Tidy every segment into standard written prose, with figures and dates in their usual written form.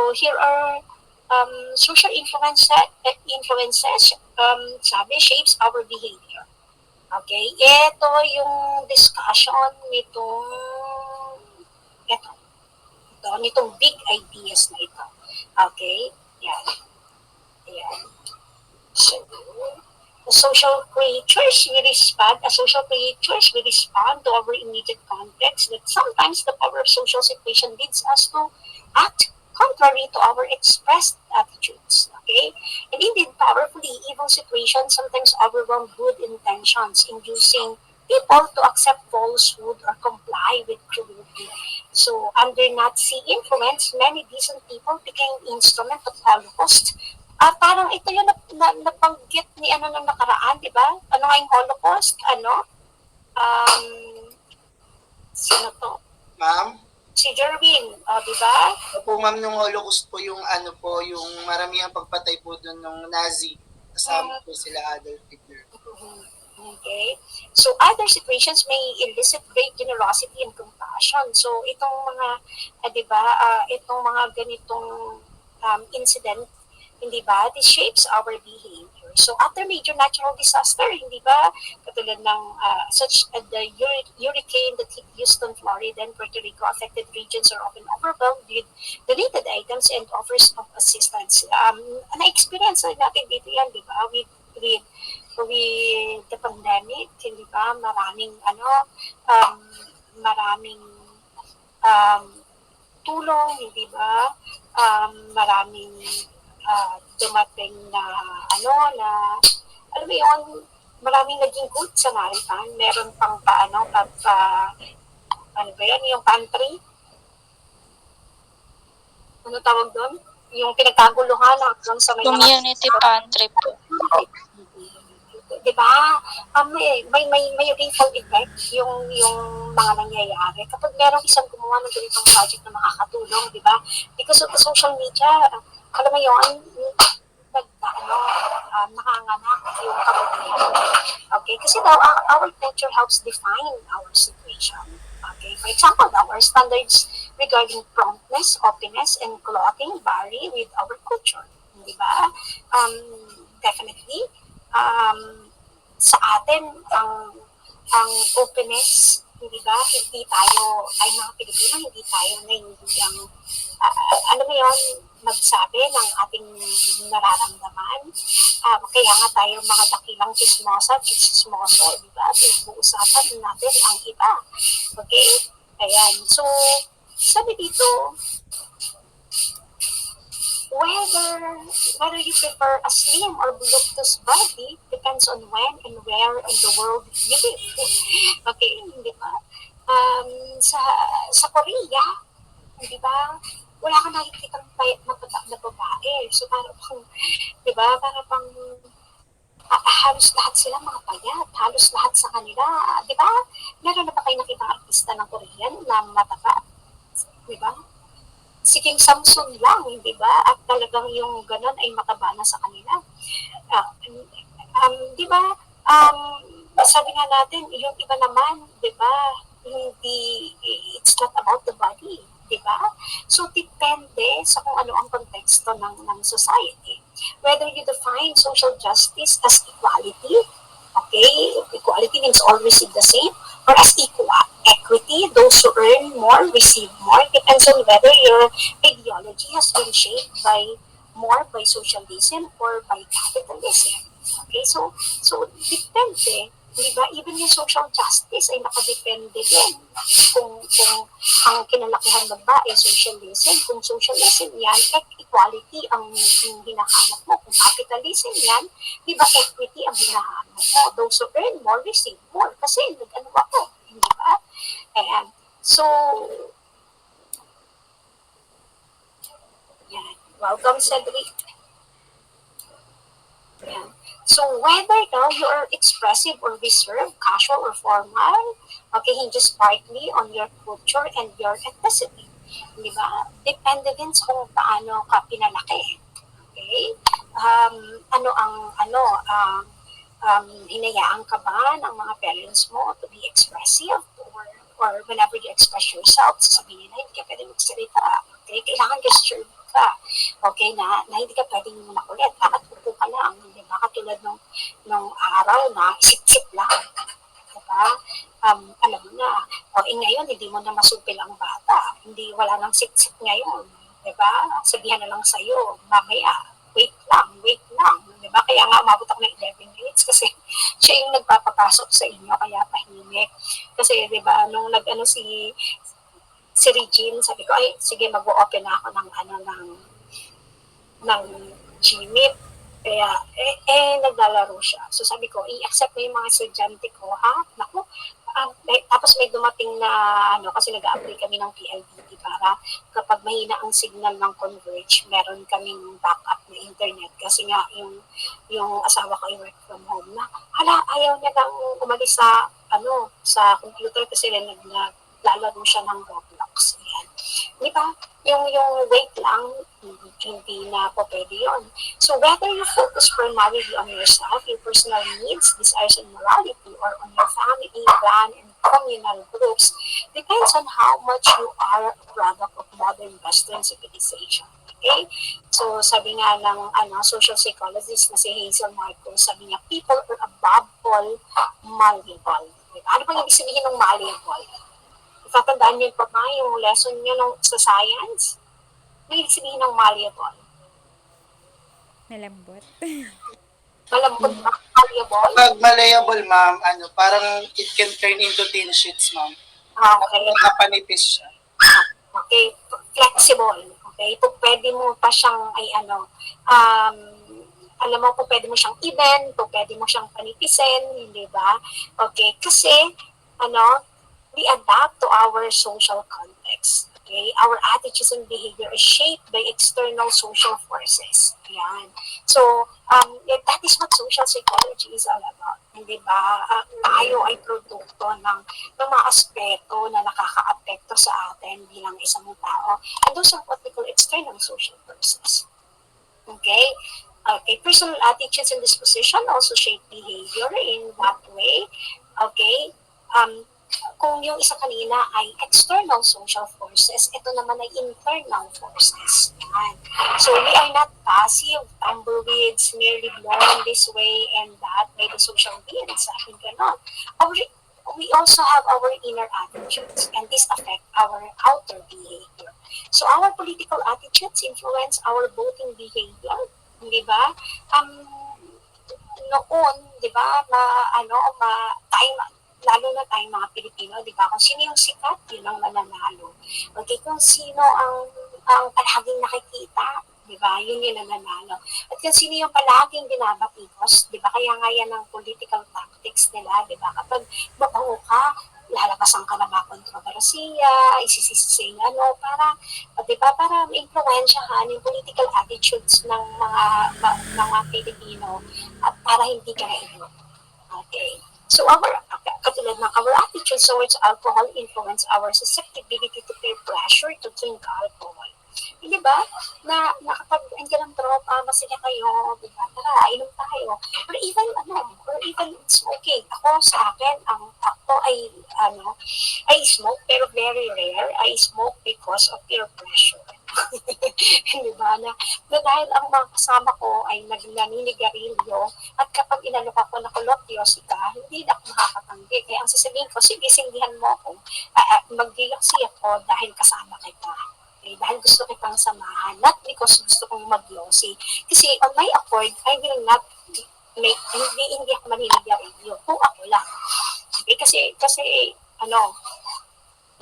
So here are social influences, sabi, shapes our behavior. Okay, ito yung discussion ito, nitong big ideas na ito. Okay, yan. Yan. So, as social creatures, we respond to our immediate context that sometimes the power of social situation leads us to act contrary to our expressed attitudes. Okay? And indeed, powerfully, evil situations sometimes overwhelm good intentions, inducing people to accept falsehood or comply with cruelty. So, under Nazi influence, many decent people became instrument of Holocaust. Parang ito yung nabanggit ni nung nakaraan, di ba? Ano nga yung Holocaust? Um, Sino to? Ma'am? Si Jerwin, di ba? Opo, ma'am, yung Holocaust po yung yung maramihang pagpatay po doon ng Nazi. Kasama po sila Adolf Hitler. Okay. So, other situations may elicit great generosity and compassion. So, itong mga, di ba, itong mga ganitong incident, hindi ba, this shapes our behavior. So, after major natural disaster, hindi ba, katulad ng the hurricane that hit Houston, Florida, and Puerto Rico, affected regions are often overwhelmed with donated items and offers of assistance. Na-experience natin dito yan, di ba, with the pandemic, hindi ba, maraming tulong, hindi ba, maraming dumating na alam mo yun, maraming naging good Samaritan. Meron pang ano ba yan, yung pantry? Ano tawag doon? Yung pinagkaguluhan hanggang sa may community pantry po. Diba? May ripple effect yung mga nangyayari. Kapag merong isang gumawa ng ganitong project na makakatulong, diba? Because of the social media, alam mo yun, nakanganak yung kabutihan. Okay? Kasi daw, our culture helps define our situation. Okay? For example, our standards regarding promptness, openness, and clothing vary with our culture. Di ba? Definitely, sa atin, ang openness, hindi ba? Hindi tayo, ay mga Pilipino, hindi tayo naiintindihan, alam mo yun, magsabi ng ating nararamdaman. Kaya nga tayo mga dakilang chismoso, di ba? Pinag-uusapan natin ang iba. Okay? Ayan. So, sabi dito, whether you prefer a slim or voluptuous body depends on when and where in the world you live. Okay, di ba? Sa Korea, di ba? Wala ka nakikitang payat na babae. So, parang di ba? Parang halos lahat sila mga payat. Halos lahat sa kanila. Di ba? Meron na ba kayo nakitang artista ng Korean na mataba? Di ba? Si King Samson lang, di ba? At talagang yung ganon ay mataba na sa kanila. Di ba? Sabi nga natin, yung iba naman, di ba? Hindi, it's not about the body. Diba? So, depende sa kung ano ang konteksto ng society. Whether you define social justice as equality, okay, equality means all receive the same, or as equity, those who earn more receive more, depends on whether your ideology has been shaped more by socialism or by capitalism. Okay, so depende. Diba? Even yung social justice ay nakadepende din. Kung ang kinalakihan ng ba ay socialism, kung socialism yan, equality ang hinahanap mo. Kung capitalism yan, diba equity ang hinahanap mo. Those who earn more receive more. Kasi nag-ano ako, di ba? Ayan. So, yan. Welcome, Cedric. Ayan. So whether you are expressive or reserved, casual or formal, okay, hinges partly on your culture and your ethnicity. Di ba? Depende din sa kung paano ka pinalaki. Okay? Hinayaan ka ba ng mga parents mo to be expressive or whenever you express yourself, sasabihin nila, hindi ka pwede magsalita. Okay? Kailangan gesture ka. okay, na hindi ka pwedeng makulit, dapat upo ka lang, di ba? Katulad nung araw na sip-sip lang, di ba? Alam mo na, ngayon, hindi mo na masupil ang bata, hindi, wala nang sip-sip ngayon, di ba? Sabihan na lang sa'yo, mamaya, wait lang, di ba? Kaya nga, umabot ako ng 11 minutes kasi siya yung nagpapapasok sa inyo, kaya tahimik. Kasi, di ba, nung nag-ano si Regine, sabi ko, ay, sige, mag-open na ako ng Gmeet. Kaya, naglalaro siya. So, sabi ko, i-accept mo yung mga estudyante ko, ha? Naku, tapos may dumating na, kasi nag-apply kami ng PLDT para kapag mahina ang signal ng Converge, meron kaming backup na internet. Kasi nga, yung asawa ko ay work from home na, ayaw niya lang umalis sa computer kasi naglalaro siya ng Roblox. Ayan. Di ba? Yung wait lang, hindi na po pwede yun. So whether you focus primarily on yourself, your personal needs, desires, and morality, or on your family, clan, and communal groups, depends on how much you are a product of modern Western civilization. Okay? So sabi nga ng social psychologist na si Hazel Marcos, sabi niya, people are above all malleable. Diba? Ano bang ibig sabihin ng malleable? Tatandaan niyo pa ba yung lesson niyo sa science? Ano ibig sabihin ng malleable? Malambot. Malambot ba? Malleable? Pag malleable, ma'am, parang it can turn into thin sheets, ma'am. Okay. Napanipis siya. Okay. Flexible. Okay. Kung pwede mo pa siyang, alam mo, kung pwede mo siyang i-bend, kung pwede mo siyang panipisin, di ba? Okay. Kasi, we adapt to our social context. Okay? Our attitudes and behavior is shaped by external social forces. Ayan. So, that is what social psychology is all about. Hindi ba? Tayo ay produkto ng mga aspeto na nakaka-apekto sa atin bilang isang tao. And those are what we call external social forces. Okay? Okay, personal attitudes and disposition also shape behavior in that way. Okay? Kung yung isa kanina ay external social forces, ito naman ay internal forces. Yan. So we are not passive tumbleweeds merely blown this way and that by the social winds. Sabi ganon. We also have our inner attitudes and this affect our outer behavior. So our political attitudes influence our voting behavior. Di ba? Noon, di ba, lalo na tayong mga Pilipino, di ba? Kung sino yung sikat, yun ang mananalo. Okay, kung sino ang palaging nakikita, di ba? Yun yung nananalo. At kung sino yung palaging binabatikos, di ba? Kaya nga yan ang political tactics nila, di ba? Kapag mabaho ka, lalabasan ka ng mga kontrobersiya, isisising para, di ba? Para influensyahan yung political attitudes ng mga Pilipino at para hindi ka na-ignore. Okay. So katulad ng our attitude towards alcohol influence our susceptibility to peer pressure to drink alcohol. Di ba? Na kapag andiyan ang tropa, masaya kayo, di ba? Tara, inom tayo. Or even smoking. Ako sa akin, ako I smoke pero very rare. I smoke because of peer pressure. Di ba? Na dahil ang mga kasama ko ay naninigarilyo at kapag inalok ako na kolokyosi ka, hindi na ako makakatanggi. Kaya ang sasabihin ko, sige, singgihan mo ako. Mag-giyosi ako dahil kasama kita. Okay? Dahil gusto kitang samahan. Not because gusto kong mag-yosi. Kasi on my accord, I will not hindi ako maninigarilyo. Kung ako lang. Okay? Kasi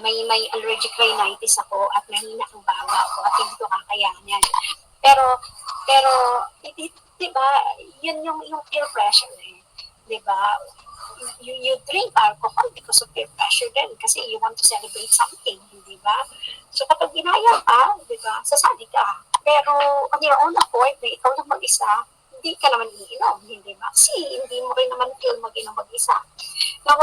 may allergic rhinitis ako at mahina ang baga ko at hindi ko kakayanan. Pero di ba, yun yung peer pressure eh. Di ba? You drink alcohol because of peer pressure din kasi you want to celebrate something, di ba? So kapag ginaya ka, di ba, sasali ka. Pero on your own accord, na ikaw lang mag-isa, hindi ka naman iinom, hindi ba? Kasi hindi mo rin naman feel mag-inom mag-isa. Now,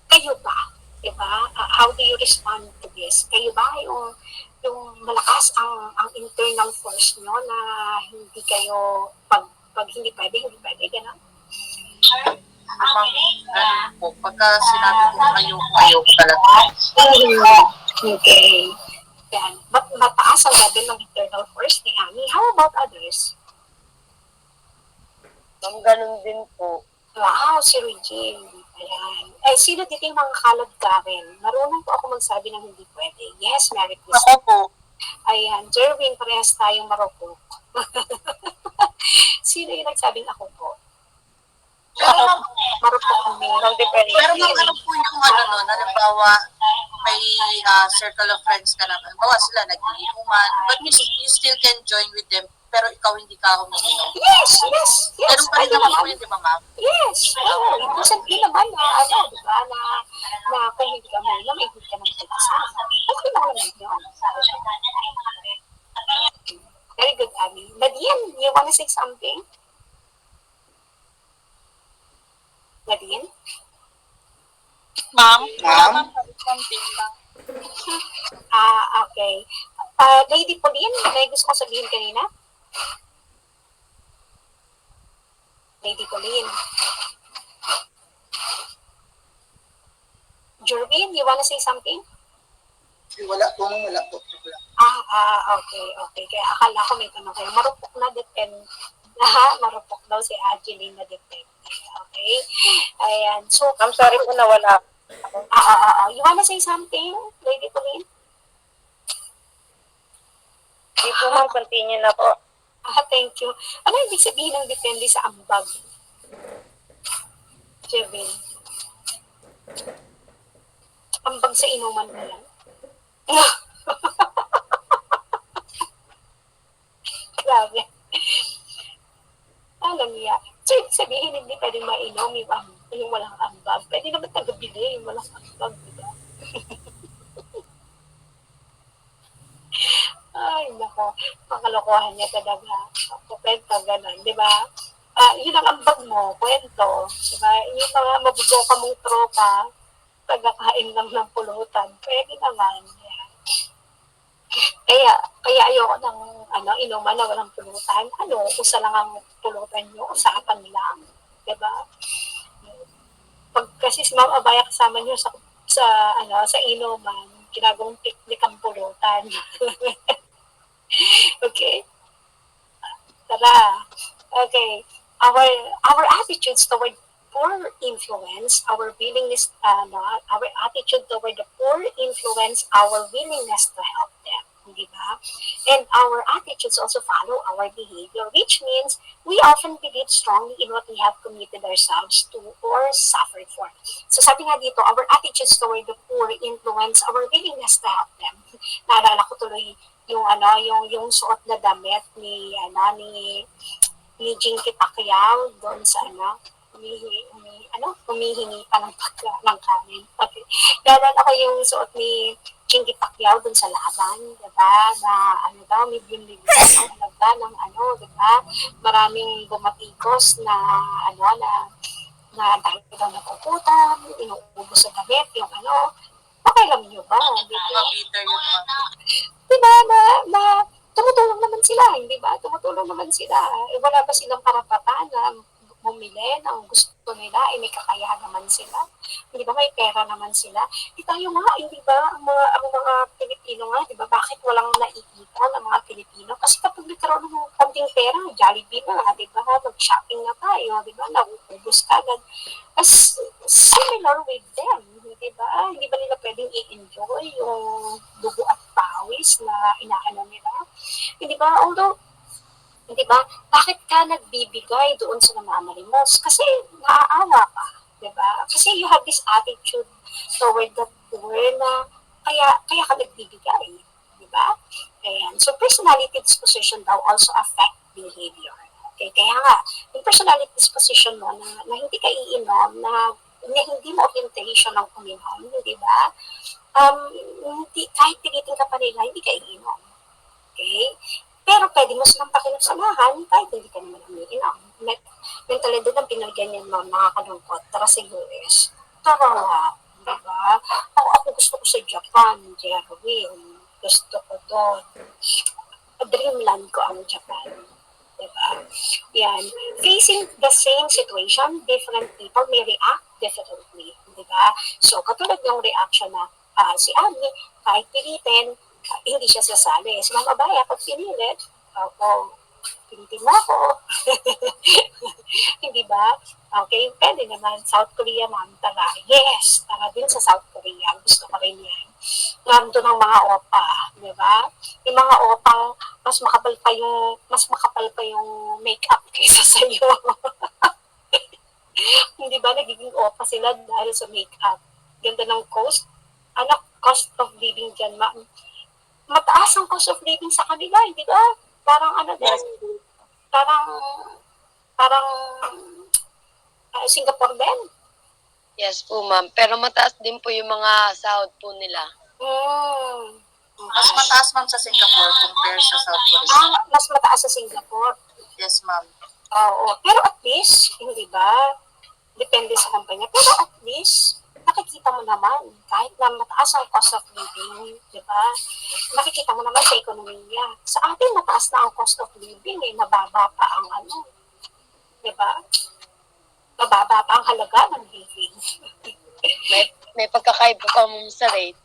kayo ba? Diba? How do you respond to this? Kayo ba yung malakas ang internal force nyo na hindi kayo pag hindi pwede, gano'n? Po, pagka sinabi ko kayo talaga. Okay. Yan. mataas ang level ng internal force ni Ami. How about others? Ma'am, ganun din po. Wow, si Regine. Ayan. Eh, sino dito yung mga kalad ka rin? Marunong po ako magsabi ng hindi pwede. Yes, Mary Ako Christine. po. Ayan, Jerwin, parehas tayong marupok. Sino yung nagsabing ako po? Pero ma'am, Marupok kami. Ma'am, depende. pero ma'am, ano po yung ano no, halimbawa, may circle of friends ka na, halimbawa sila nag-iinuman, but you still can join with them, pero ikaw hindi ka umiinom. Yes. Ganun pa rin Pwede naman po naman. yun, di ba ma'am? Yes. Oo. Ibig sabihin naman na, di ba, na kung hindi ka muna, may hindi ka nang kasama. Okay lang naman yun. Very good, Abby. Nadine, you wanna say something? Nadine? Ma'am? Ma'am? Something lang. Okay. Lady Pauline, may gusto kong sabihin kanina? Lady Pauline. Jervin, you wanna say something? Wala po, wala po. Okay. Kaya akala ko may tanong kayo. Marupok na depende. Marupok daw si Angeline na depende. Okay? Ayan. So, Ma'am, sorry po nawala. You wanna say something, Lady Pauline? Hindi po ma'am, continue na po. Thank you. Ano ibig sabihin ng depende sa ambag? Jervin. Ambag sa inuman mo yan? Grabe. Alam niya. So, ibig sabihin, hindi pwedeng mainom yung walang ambag. Pwede naman tagabili yung walang ambag, diba? Ay, nako. Makalokohan niya talaga. Kwento, gano'n, di ba? Yun ang ambag mo, kwento. Di ba? Yung mga mabuboka mong tropa, tagakain lang ng pulutan. Pwede naman. Yan. Kaya ayoko ng inuman na walang pulutan. Usa lang ang pulutan nyo, usapan lang. Di ba? Pag kasi si Ma'am Abaya kasama nyo sa inuman, ginagawang picnic ang pulutan. Okay? Tara. Okay. Our attitudes toward poor influence, our willingness, our attitude toward the poor influence our willingness to help them. Di ba? And our attitudes also follow our behavior, which means we often believe strongly in what we have committed ourselves to or suffered for. So sabi nga dito, our attitudes toward the poor influence our willingness to help them. Naalala ko tuloy yung suot na damit ni Jinky Pacquiao doon sa humihingi pa ng kanin. Okay. Naalala ko yung suot ni Jinky Pacquiao doon sa laban, diba? Na million ang halaga ng diba? Maraming bumatikos na dahil daw napuputan, inuubos sa damit, yung okay lang nyo ba? Peter yung ma'am. Diba na tumutulong naman sila, hindi ba? Tumutulong naman sila. Wala ba silang karapatan na bumili ng gusto nila? May kakayahan naman sila. Hindi ba? May pera naman sila. Tayo nga, hindi ba? Ang mga Pilipino nga, di ba? Bakit walang naiikita ng mga Pilipino? Kasi kapag nagkaroon ng konting pera, Jollibee na, di ba? Mag-shopping na tayo, di ba? Nauubos agad. As similar with them, di ba? Hindi ba nila pwedeng i-enjoy yung dugo at pawis na inaano nila? Hindi ba? Although, hindi ba? Bakit ka nagbibigay doon sa namamalimos? Kasi naaawa ka, di ba? Kasi you have this attitude toward the poor na kaya ka nagbibigay, di ba? Ayan. So, personality disposition daw also affect behavior. Okay, kaya nga, yung personality disposition mo na hindi ka iinom, na hindi mo orientation ng uminom, di ba? Kahit pilitin ka pa nila, hindi ka iinom. Okay? Pero pwede mo silang pakinugsamahan kahit hindi ka naman umiinom. Mentalidad ang pinagyan niya mo, nakakalungkot. Tara sa US. Tara nga. Diba? Ako gusto ko sa Japan, Jerwin. Gusto ko doon. Dreamland ko ang Japan. Diba? Yan. Facing the same situation, different people may react differently. Diba? So, katulad ng reaction na si Abby, kahit pilitin, hindi siya sasali. Si Ma'am Abaya, pag pinilit, ako, pilitin mo ako. Hindi ba? Okay, pwede naman. South Korea, ma'am, tara. Yes, tara din sa South Korea. Gusto ko rin yan. Nandun ang mga opa, di ba? Yung mga opang mas makapal pa yung makeup kaysa sa iyo. Hindi ba nagiging opa sila dahil sa makeup? Ganda ng cost of living dyan, ma'am. Mataas ang cost of living sa kanila, hindi ba? Parang ano din, parang parang Singapore din. Yes po, ma'am. Pero mataas din po yung mga sahod po nila. Mm. Mas mataas ma'am sa Singapore compare sa South Korea. Mas mataas sa Singapore. Yes, ma'am. Oo. Pero at least, hindi ba? Depende sa kumpanya. Pero at least, nakikita mo naman, kahit na mataas ang cost of living, di ba? Nakikita mo naman sa ekonomiya. Sa atin, mataas na ang cost of living, nababa pa ang di ba? Mababa pa ang halaga ng living. May pagkakaiba pa ma'am sa rate.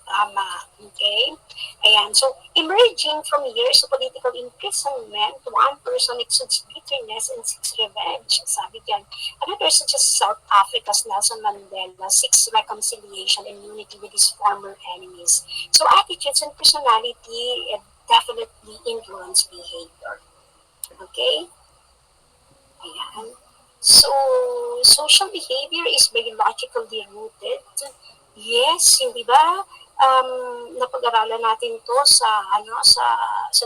Tama. Okay? Ayan. So, emerging from years of political imprisonment, one person exudes bitterness and seeks revenge. Sabi diyan. Another, such as South Africa's Nelson Mandela, seeks reconciliation and unity with his former enemies. So, attitudes and personality definitely influence behavior. Okay? Ayan. So, social behavior is biologically rooted. Yes, hindi ba? Napag-aralan natin to sa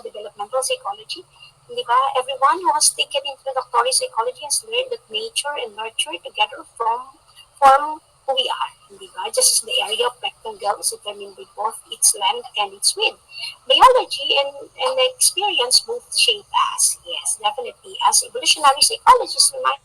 developmental psychology. Hindi ba? Everyone who has taken introductory psychology has learned that nature and nurture together form who we are. Hindi ba? Just as the area of rectangle is determined by both its length and its width. Biology and experience both shape us. Yes, definitely. As evolutionary psychologists remind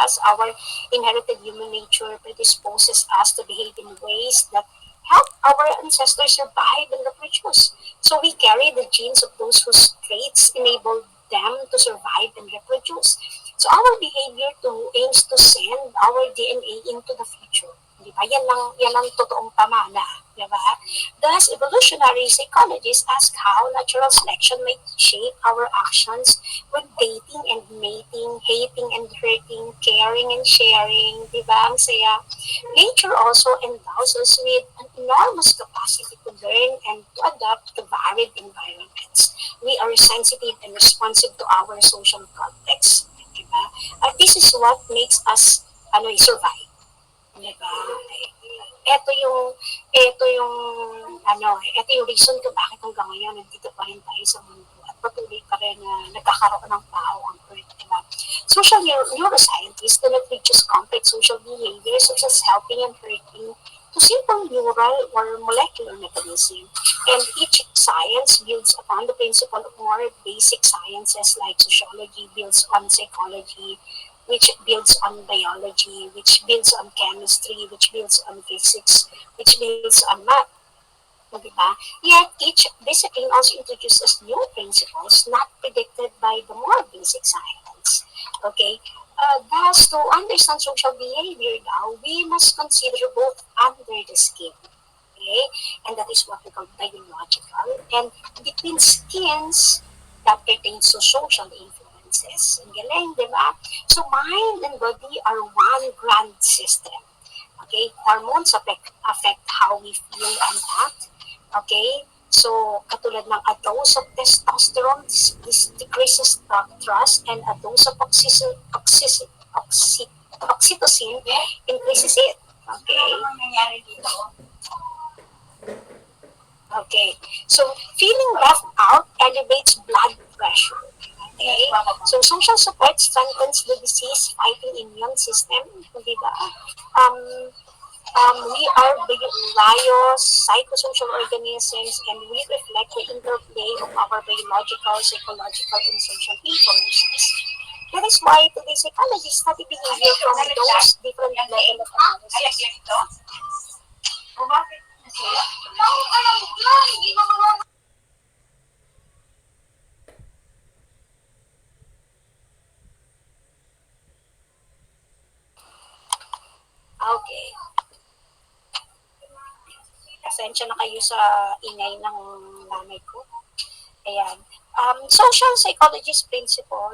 us, our inherited human nature predisposes us to behave in ways that help our ancestors survive and reproduce. So we carry the genes of those whose traits enable them to survive and reproduce. So our behavior too aims to send our DNA into the future. Di ba? Yan ang totoong pamana. Di ba? Thus, evolutionary psychologists ask how natural selection might shape our actions when dating and mating, hating and hurting, caring and sharing. Di ba? Ang saya. Nature also endows us with an enormous capacity to learn and to adapt to varied environments. We are sensitive and responsive to our social context. Diba? This is what makes us survive. Diba? Ito yung reason kung bakit hanggang ngayon nandito pa rin tayo sa mundo at patuloy pa rin na nagkakaroon ng tao ang Earth. Diba? Social neuroscientists do not reduce complex social behaviors such as helping and hurting to simple neural or molecular mechanism. And each science builds upon the principle of more basic sciences like sociology builds on psychology, which builds on biology, which builds on chemistry, which builds on physics, which builds on math. Diba? Yet each discipline also introduces new principles not predicted by the more basic science. Okay? Thus, to understand social behavior now, we must consider both under the skin. Okay? And that is what we call biological. And between skins, that pertains to social influences. Ang galing, di ba? So, mind and body are one grand system. Okay? Hormones affect how we feel and act. Okay? So, katulad ng a dose of testosterone decreases trust and a dose of oxytocin increases it. Okay? Okay. So, feeling left out elevates blood pressure. Okay? So, social support strengthens the disease-fighting immune system. Di ba? We are psychosocial organisms and we reflect the interplay of our biological, psychological, and social influences. That is why today's psychologists study behavior from those different levels of analysis. Okay. pasensya na kayo sa ingay ng nanay ko. Ayan. Social psychologist principle,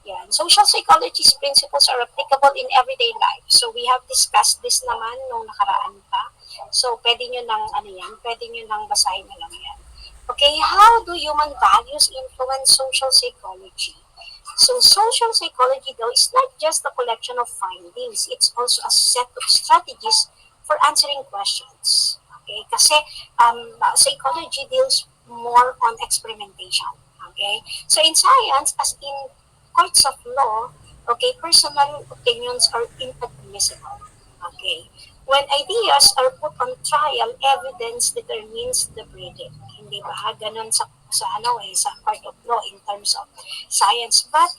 yan. Social psychologist principles are applicable in everyday life. So we have discussed this naman nung nakaraan pa. So pwede nyo nang basahin na lang yan. Okay, how do human values influence social psychology? So social psychology though is not just a collection of findings, it's also a set of strategies for answering questions. Okay, kasi psychology deals more on experimentation. Okay, so in science, as in courts of law, okay, personal opinions are inadmissible. Okay, when ideas are put on trial, evidence determines the verdict. Hindi ba? Ganun sa court of law in terms of science. But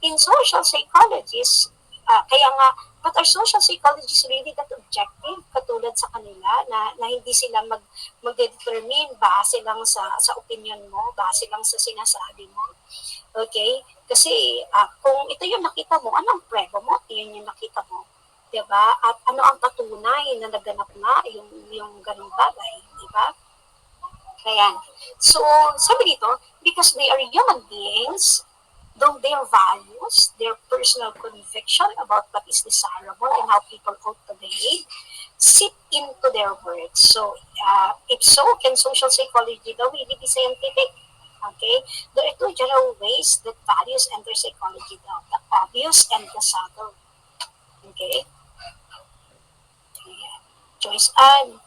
in social psychologists, kaya nga, but are social psychologists really that objective? Katulad sa kanila na hindi sila mag-determine base lang sa opinion mo, base lang sa sinasabi mo. Okay? Kasi kung ito yung nakita mo, anong prebo mo? Yun yung nakita mo. Diba? At ano ang patunay na naganap na yung ganung bagay? Diba? Ayan. So, sabi dito, because they are human beings, though their values, their personal conviction about what is desirable and how people ought to behave, seep into their words. So, if so, can social psychology though really be scientific? Okay, there are two general ways that values enter psychology though, the obvious and the subtle. Okay? Ayan. Choice Ann.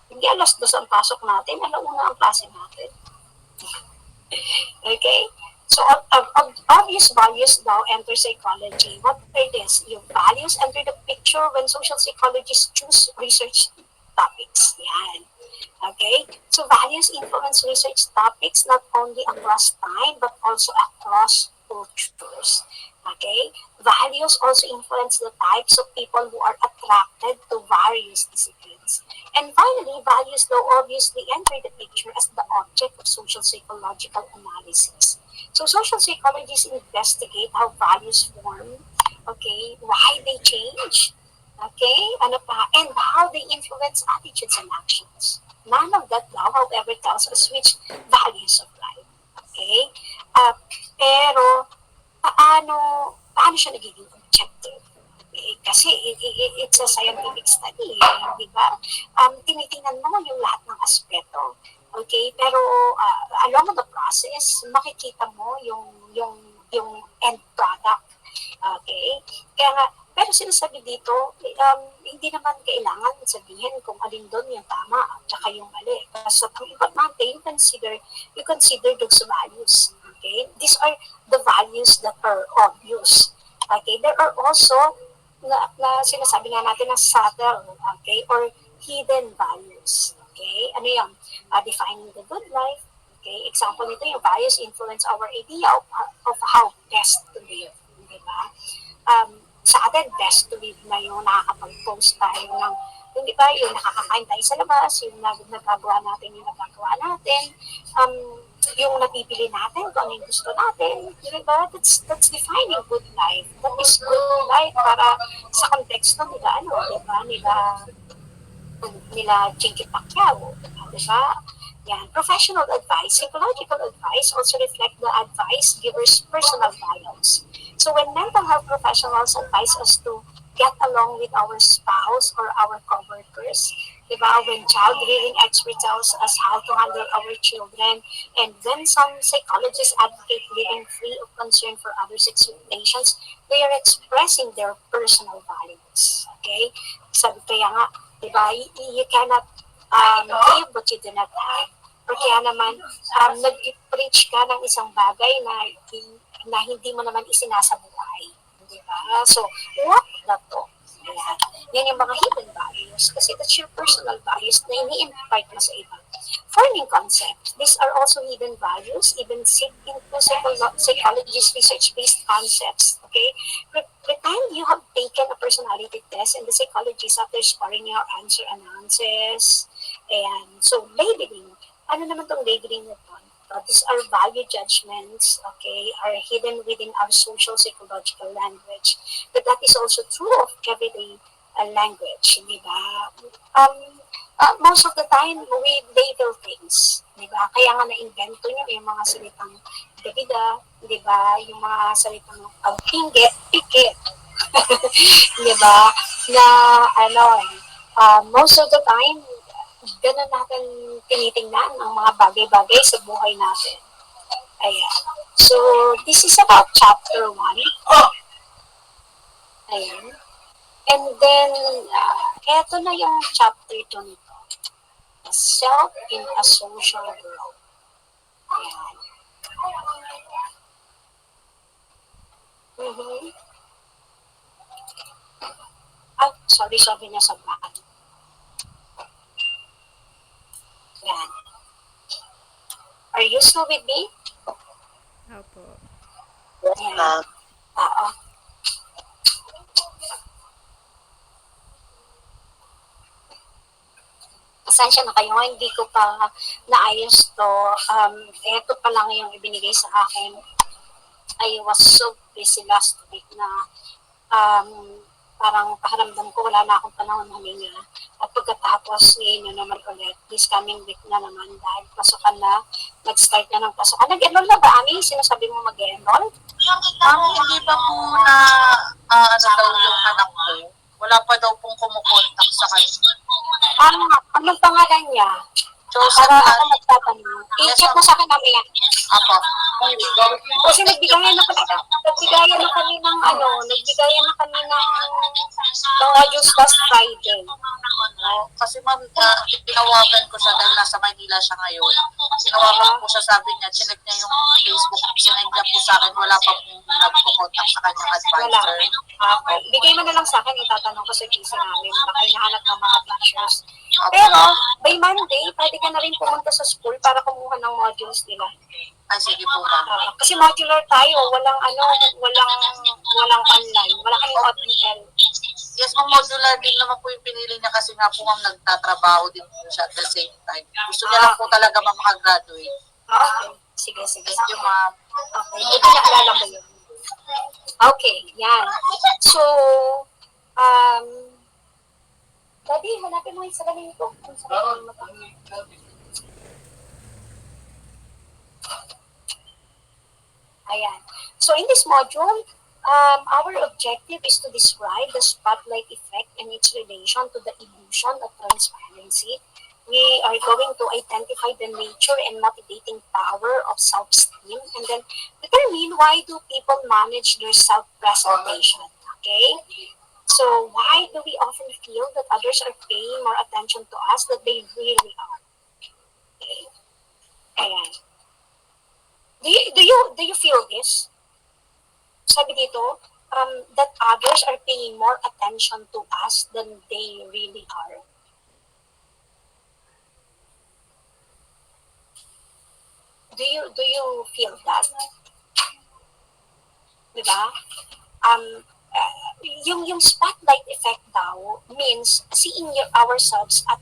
Hindi alas 2 ang pasok natin, alauna ang klase natin. Okay? So, obvious values now enter psychology. What are these? Yung values enter the picture when social psychologists choose research topics. Yan. Okay? So, values influence research topics not only across time but also across cultures. Okay? Values also influence the types of people who are attracted to various disciplines. And finally, values though obviously enter the picture as the object of social psychological analysis. So social psychologists investigate how values form, okay, why they change, okay, ano pa, and how they influence attitudes and actions. None of that now, however, tells us which values of life. Okay? Pero, paano siya nagiging objective? Okay? Kasi it's a scientific study, di ba? Tinitingnan mo yung lahat ng aspeto. Okay? Pero along the process, makikita mo yung end product. Okay? Kaya nga, pero sinasabi dito, hindi naman kailangan sabihin kung alin doon yung tama at saka yung mali. So, ang importante, you consider those values. Okay? These are the values that are obvious. Okay? There are also, na sinasabi nga natin na subtle, okay? Or hidden values. Okay? Ano yung defining the good life. Okay? Example nito, yung values influence our idea of how best to live. Diba? Sa atin, best to live na yung nakakapag-post tayo ng, yung diba, yung nakakakain tayo sa labas, yung nagagawa natin, yung napipili natin, kung ano yung gusto natin, diba? That's defining good life. That is good life para sa konteksto nila, nila Chinky Pacquiao, diba? Yan. Professional advice, psychological advice also reflect the advice giver's personal values. So when mental health professionals advise us to get along with our spouse or our coworkers, diba? When child rearing expert tells us how to handle our children, and when some psychologists advocate living free of concern for others' expectations, they are expressing their personal values. Okay? Sabi kaya nga, diba, you cannot give what you do not have. Or kaya naman, nag-preach ka ng isang bagay na hindi mo naman isinasabuhay. Diba? So, what na to? Ayan. Yan yung mga hidden values kasi that's your personal values na ini-impart mo sa iba. Forming concepts. These are also hidden values, even seep into psychologist research-based concepts. Okay? Pretend you have taken a personality test and the psychologist after scoring your answer announces. And so, labeling. Ano naman tong labeling na to? These are value judgments, okay, are hidden within our social psychological language. But that is also true of everyday language, di ba? Most of the time, we label things, di ba? Kaya nga na-invento nyo yung mga salitang bibida, di ba? Yung mga salitang pagpinggit, pikit, di ba? Na, most of the time, ganun natin tinitingnan ang mga bagay-bagay sa buhay natin. Ayan. So, this is about chapter 1. Ayan. And then, eto na yung chapter 2 nito. Self in a social world. Ayan. Mm-hmm. Sorry niya sa back. Ayan. Are you still with me? Opo. Yes, Ayan. ma'am. Oo. Pasensya na kayo, hindi ko pa naayos to. Eto pa lang yung ibinigay sa akin. I was so busy last week na parang pakiramdam ko wala na akong panahon huminga. At pagkatapos ngayon na naman ulit, this coming week na naman dahil pasukan na, nag-start na ng pasukan. Nag-enroll na ba, Ami? Sinasabi mo mag-enroll? Hindi pa po na ano daw yung anak ko. Wala pa daw pong kumukontak sa kanya. Anong pangalan niya? Joseph Para ako Lan. magtatanong. I-check mo sa akin mamaya. Apo. Kasi nagbigayan na kami ng mga juice last Friday. Kasi ma'am, tinawagan ko siya dahil nasa Manila siya ngayon. Tinawagan ko siya, sabi niya, chinek niya yung Facebook, sinend niya po sa akin, wala pa pong nagpo-contact sa kanyang advisor. Okay. Bigay mo na lang sa akin, itatanong ko sa GC namin. Baka hinahanap ng mga teachers. Pero, by Monday, pwede ka na rin pumunta sa school para kumuha ng modules nila. Ay, sige po ma'am. Kasi modular tayo, walang online, wala kaming ODL. Yes, ma'am, modular din naman po yung pinili niya kasi nga po ma'am nagtatrabaho din po siya at the same time. Gusto niya lang po talaga ma'am makagraduate. Okay. Sige. Thank you ma'am. Okay, hindi naalala ko yun. Okay, yan. So, Daddy, hanapin mo yung salamin ko. Kung salamin mo pa. Ayan. So, in this module, our objective is to describe the spotlight effect and its relation to the illusion of transparency. We are going to identify the nature and motivating power of self-esteem and then determine why do people manage their self-presentation. Okay? So, why do we often feel that others are paying more attention to us than they really are? Okay? Ayan. Do you feel this? Sabi dito, that others are paying more attention to us than they really are. Do you feel that? Diba? Yung spotlight effect daw means seeing ourselves at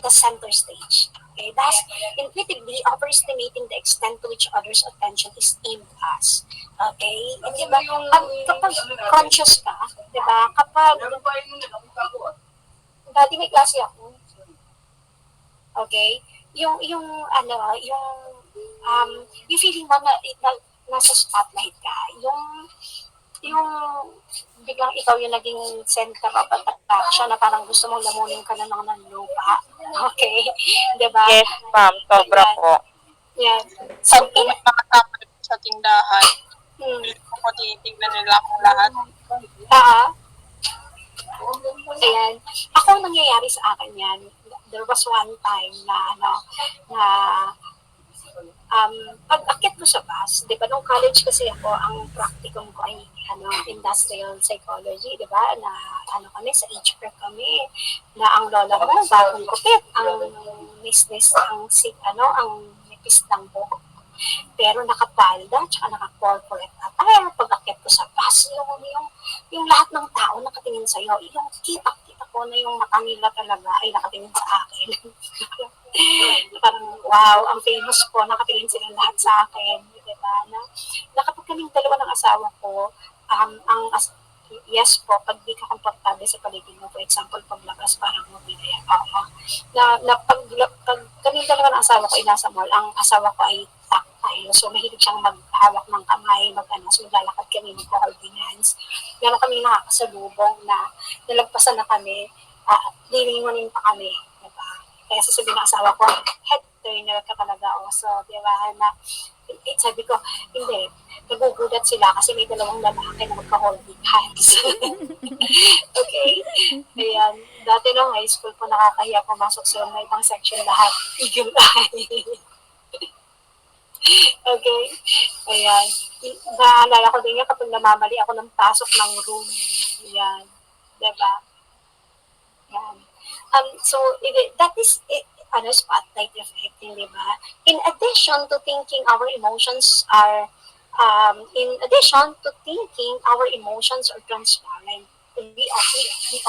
the center stage. Okay, thus intuitively overestimating the extent to which others' attention is aimed at us. Okay, di ba? Kapag conscious ka, di ba? Kapag dati may klase ako. Okay, yung feeling mo na nasa spotlight ka, yung biglang ikaw yung naging center of attraction na parang gusto mong lamunin ka na ng lupa. Okay? Diba? Yes, ma'am. Sobra po. Yan. Pag po may makasama sa tindahan, Hmm. po tinitignan nila akong lahat. Ayan. Ako nangyayari sa akin yan. There was one time pag akit ko sa bus, di ba, nung college kasi ako, ang practicum ko ay industrial psychology, di ba, na kami, sa HPREC kami, na ang lola mo, bagong kupit, ang business, ang nipis ng buhok. Pero nakapalda, tsaka naka-corporate attire, pag akit ko sa bus, yung lahat ng tao nakatingin sa'yo, yung kita ko na yung mata nila talaga ay nakatingin sa akin. Parang, wow, ang famous ko, nakatingin sila lahat sa akin. Diba? Na kapag kaming dalawa ng asawa ko, yes po, pag di ka komportable sa paligid mo, for example, paglabas, parang mabibaya pag kami dalawa ng asawa ko ay nasa mall, ang asawa ko ay tactile. So, mahilig siyang maghawak ng kamay, so, lalakad kami, mag-holding hands. Meron kami nakakasalubong na nalagpasan na kami, lilingunin pa kami. Diba? Kaya sasabihin ng asawa ko, head turner ka talaga. So, diba, na, sabi ko, hindi, nagugulat sila kasi may dalawang lalaki na magka-holding hands. Okay? Ayan. Dati nung high school po, nakakahiya pumasok sa may ibang section lahat. Eagle eye. Okay? Ayan. Naalala ko din yan kapag namamali ako ng pasok ng room. Ayan. Diba? Ayan. So, that is ano, spotlight effect, di ba? In addition to thinking our emotions are transparent, we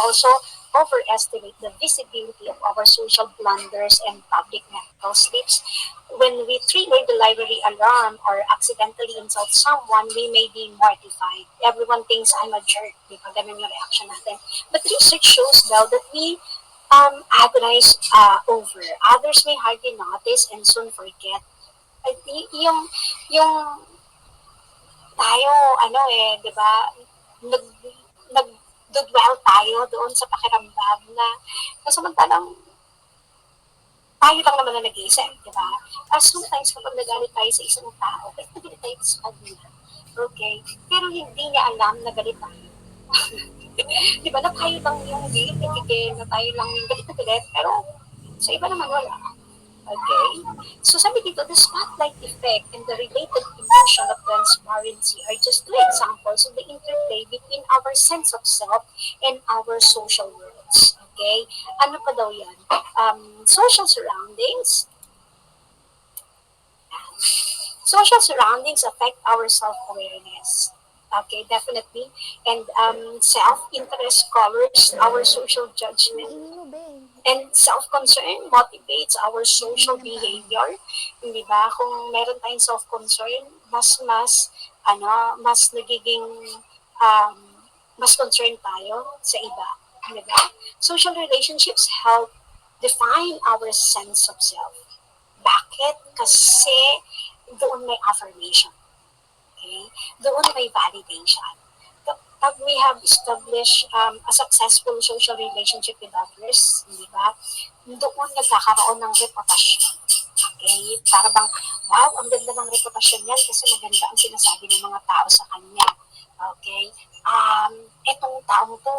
also overestimate the visibility of our social blunders and public mental slips. When we trigger the library alarm or accidentally insult someone, we may be mortified. Everyone thinks I'm a jerk. Di ba? Ganun yung reaction natin. But research shows daw that we agonize over. Others may hardly notice and soon forget. Yung tayo, di ba, nag-dwell tayo doon sa pakiramdam na samantalang tayo lang naman na nag-iisip, di ba? Sometimes kapag nagalit tayo sa isang tao, nagalit tayo sa kanila. Okay? Pero hindi niya alam na galit tayo. Di ba, na tayo lang yung galit, na tayo lang yung galit, pero sa iba naman wala. Okay? So sabi dito, the spotlight effect and the related emotion of transparency are just two examples of the interplay between our sense of self and our social worlds. Okay? Ano pa daw yan? Social surroundings. Social surroundings affect our self-awareness. Okay, definitely. And self-interest colors our social judgment. And self-concern motivates our social behavior. Hindi ba? Kung meron tayong self-concern, mas nagiging, mas concerned tayo sa iba. Hindi ba? Social relationships help define our sense of self. Bakit? Kasi doon may affirmation. Okay? Doon may validation. Pag we have established a successful social relationship with others, di ba? Doon nagkakaroon ng reputasyon. Okay? Para bang, wow, ang ganda ng reputasyon niyan kasi maganda ang sinasabi ng mga tao sa kanya. Okay? Etong taong to,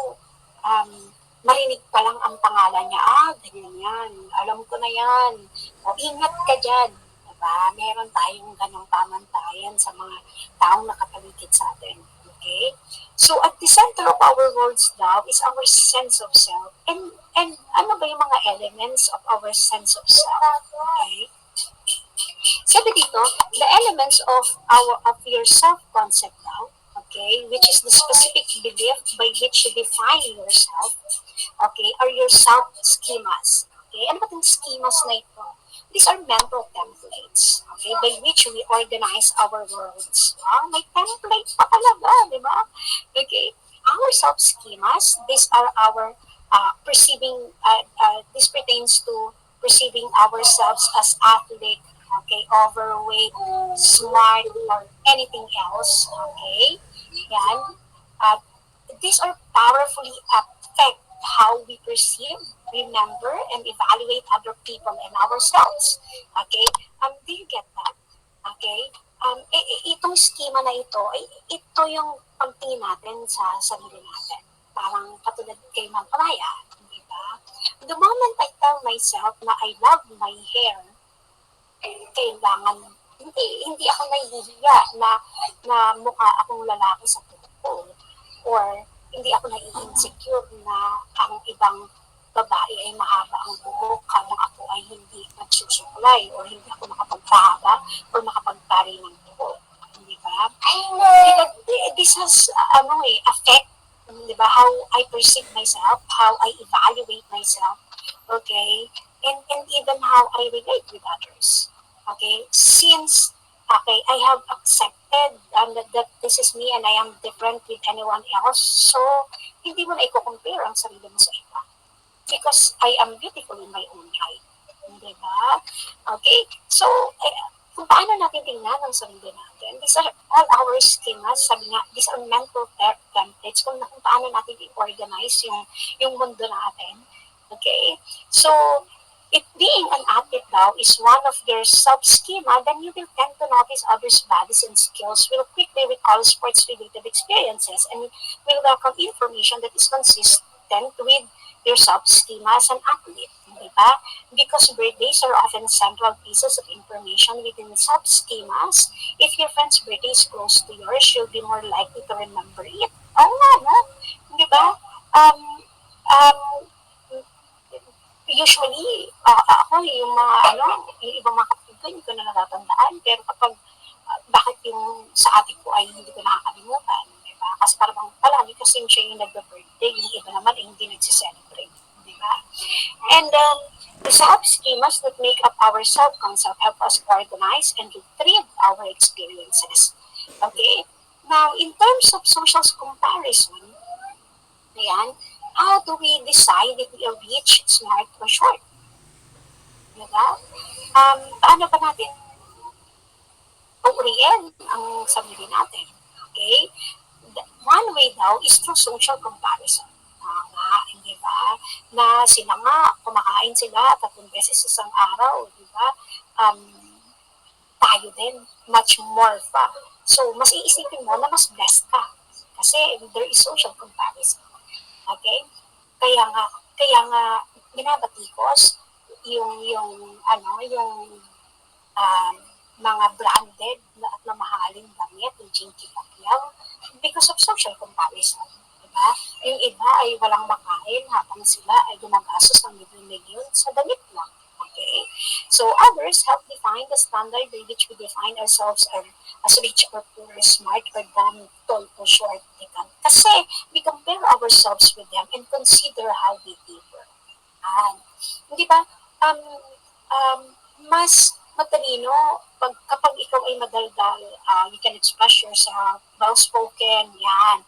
marinig pa lang ang pangalan niya, ganyan yan, alam ko na yan, o ingat ka dyan. Diba? Meron tayong ganong tamantayan sa mga taong nakapaligid sa atin. Okay? So, at the center of our worlds now is our sense of self. And ano ba yung mga elements of our sense of self? Okay? Sabi dito, the elements of your self-concept now, okay, which is the specific belief by which you define yourself, okay, are your self-schemas. Okay? Ano ba itong schemas na ito? These are mental templates, okay, by which we organize our worlds. May template pa talaga, di ba? Okay, our self-schemas, these are our this pertains to perceiving ourselves as athletic, okay, overweight, smart, or anything else, okay? Yan. These are powerfully affect how we perceive, remember, and evaluate other people and ourselves. Okay? Do you get that? Okay? Itong schema na ito, ito yung pagtingin natin sa sarili natin. Parang katulad kay Ma'am Amaya, di ba? The moment I tell myself na I love my hair, kailangan, hindi ako nahihiya na mukha akong lalaki sa buhok, or hindi ako nai-insecure na ang ibang babae ay mahaba ang buhok habang ako ay hindi nagsusuklay or hindi ako nakapagpahaba or nakapagtari ng buhok. Di ba? This has, affect, di ba, how I perceive myself, how I evaluate myself, okay? And even how I relate with others. Okay? Since Okay, I have accepted that this is me and I am different with anyone else. So, hindi mo na i-compare ang sarili mo sa iba. Because I am beautiful in my own right. Di ba? Okay, so, kung paano natin tingnan ang sarili natin, these are all our schemas, sabi nga, these are mental templates kung paano natin i-organize yung mundo natin. Okay, so, if being an athlete now is one of your sub-schema, then you will tend to notice others' bodies and skills, will quickly recall sports-related experiences, and will welcome information that is consistent with your sub-schema as an athlete. Diba? Because birthdays are often central pieces of information within sub-schemas. If your friend's birthday is close to yours, you'll be more likely to remember it. Oo nga, no? Diba? Um, um, usually, ako yung mga, yung ibang mga kapatid ko, hindi ko na natatandaan. Pero kapag, bakit yung sa atin ko ay hindi ko nakakalimutan, diba? Kasi parang palagi kasi siya yung nagbe-birthday, yung iba naman ay hindi nagsiselebrate, diba? And the sub-schemas that make up our self-concept help us organize and retrieve our experiences. Okay? Now, in terms of social comparison, ayan, how do we decide if we are rich, smart, or short? Diba? Paano ba natin uriin ang sarili natin? Okay? One way daw is through social comparison. Hindi ba? Na sila nga, kumakain sila 3 beses sa isang araw, di ba? Tayo din, much more pa. So, mas iisipin mo na mas blessed ka. Kasi there is social comparison. Okay? Kaya nga binabatikos yung mga branded at mamahaling damit ng Jinky Pacquiao because of social comparison. Diba? Yung iba ay walang makain habang sila ay gumagastos ng milyon-milyon sa damit lang. Okay? So others help define the standard by which we define ourselves as rich or poor, smart or dumb, tall or short. Kasi we compare ourselves with them and consider how we differ. Hindi ba? Mas matalino kapag ikaw ay madaldal, you can express yourself, well-spoken, yan.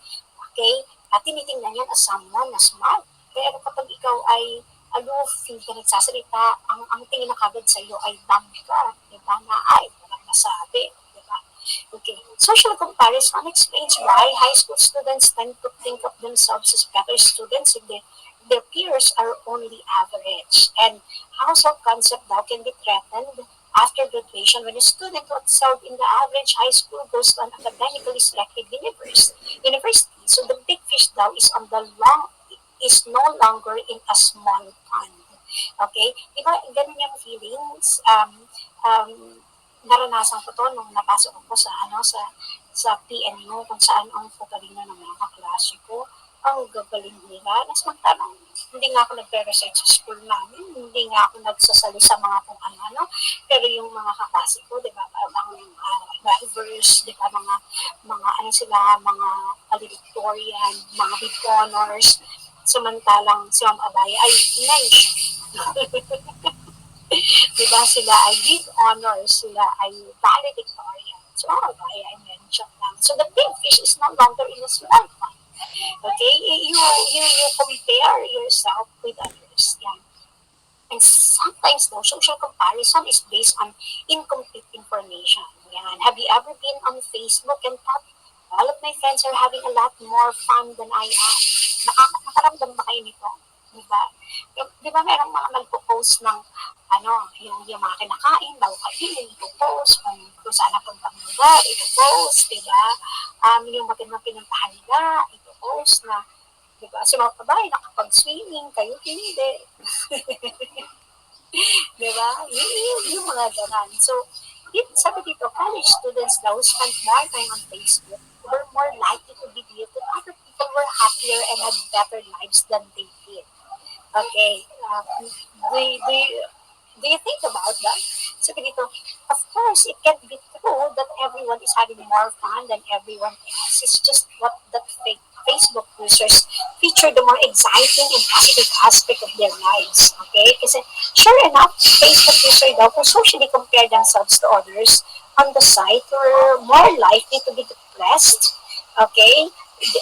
Okay? At tinitingnan yan as someone na smart. Pero kapag ikaw ay aloof, hindi ka nagsasalita, ang tingin na kagad sa iyo ay dumb ka. Diba? Na ay, walang masabi. Diba? Okay. Social comparison explains why high school students tend to think of themselves as better students if their peers are only average. And how self-concept now can be threatened after graduation when a student who excelled in the average high school goes to an academically selected university. So the big fish daw is no longer in a small pond. Okay? Diba, ganun yung feelings. Naranasan ko to nung napasok ako sa PNU kung saan ang tutalino ng mga kaklase ko. Ang gagaling nila. Samantala, hindi nga ako nagre-research sa school namin, hindi nga ako nagsasali sa mga kung ano-ano, pero yung mga kaklase ko, di ba, parang drivers, di ba, mga valedictorian, mga big honors, samantalang si Ma'am Abaya ay nice. Di ba, sila ay big honors, sila ay valedictorian. So, Ma'am Abaya ay mention lang. So, the big fish is no longer in a small pond. Okay, you compare yourself with others. Yeah. And sometimes though, social comparison is based on incomplete information. Yan. Have you ever been on Facebook and thought, all of my friends are having a lot more fun than I am? Nakaramdam ba kayo nito? Diba? Diba merong mga nagpo-post ng yung mga kinakain, bago kainin, ito-post, kung saan napuntang lugar, ito-post, diba? Yung magandang pinuntahan nila, ito-post na, diba? Si mga kabay, nakapag-swimming, kayo hindi. Diba? Yung mga ganan. So, sabi dito, college students daw spend more time on Facebook, were more likely to believe that other people were happier and had better lives than they did. Okay. Do you think about that? Sabi dito, of course, it can be true that everyone is having more fun than everyone else. It's just what the Facebook users feature the more exciting and positive aspect of their lives. Okay? Kasi sure enough, Facebook users daw who socially compare themselves to others on the site, you're more likely to be depressed. Okay?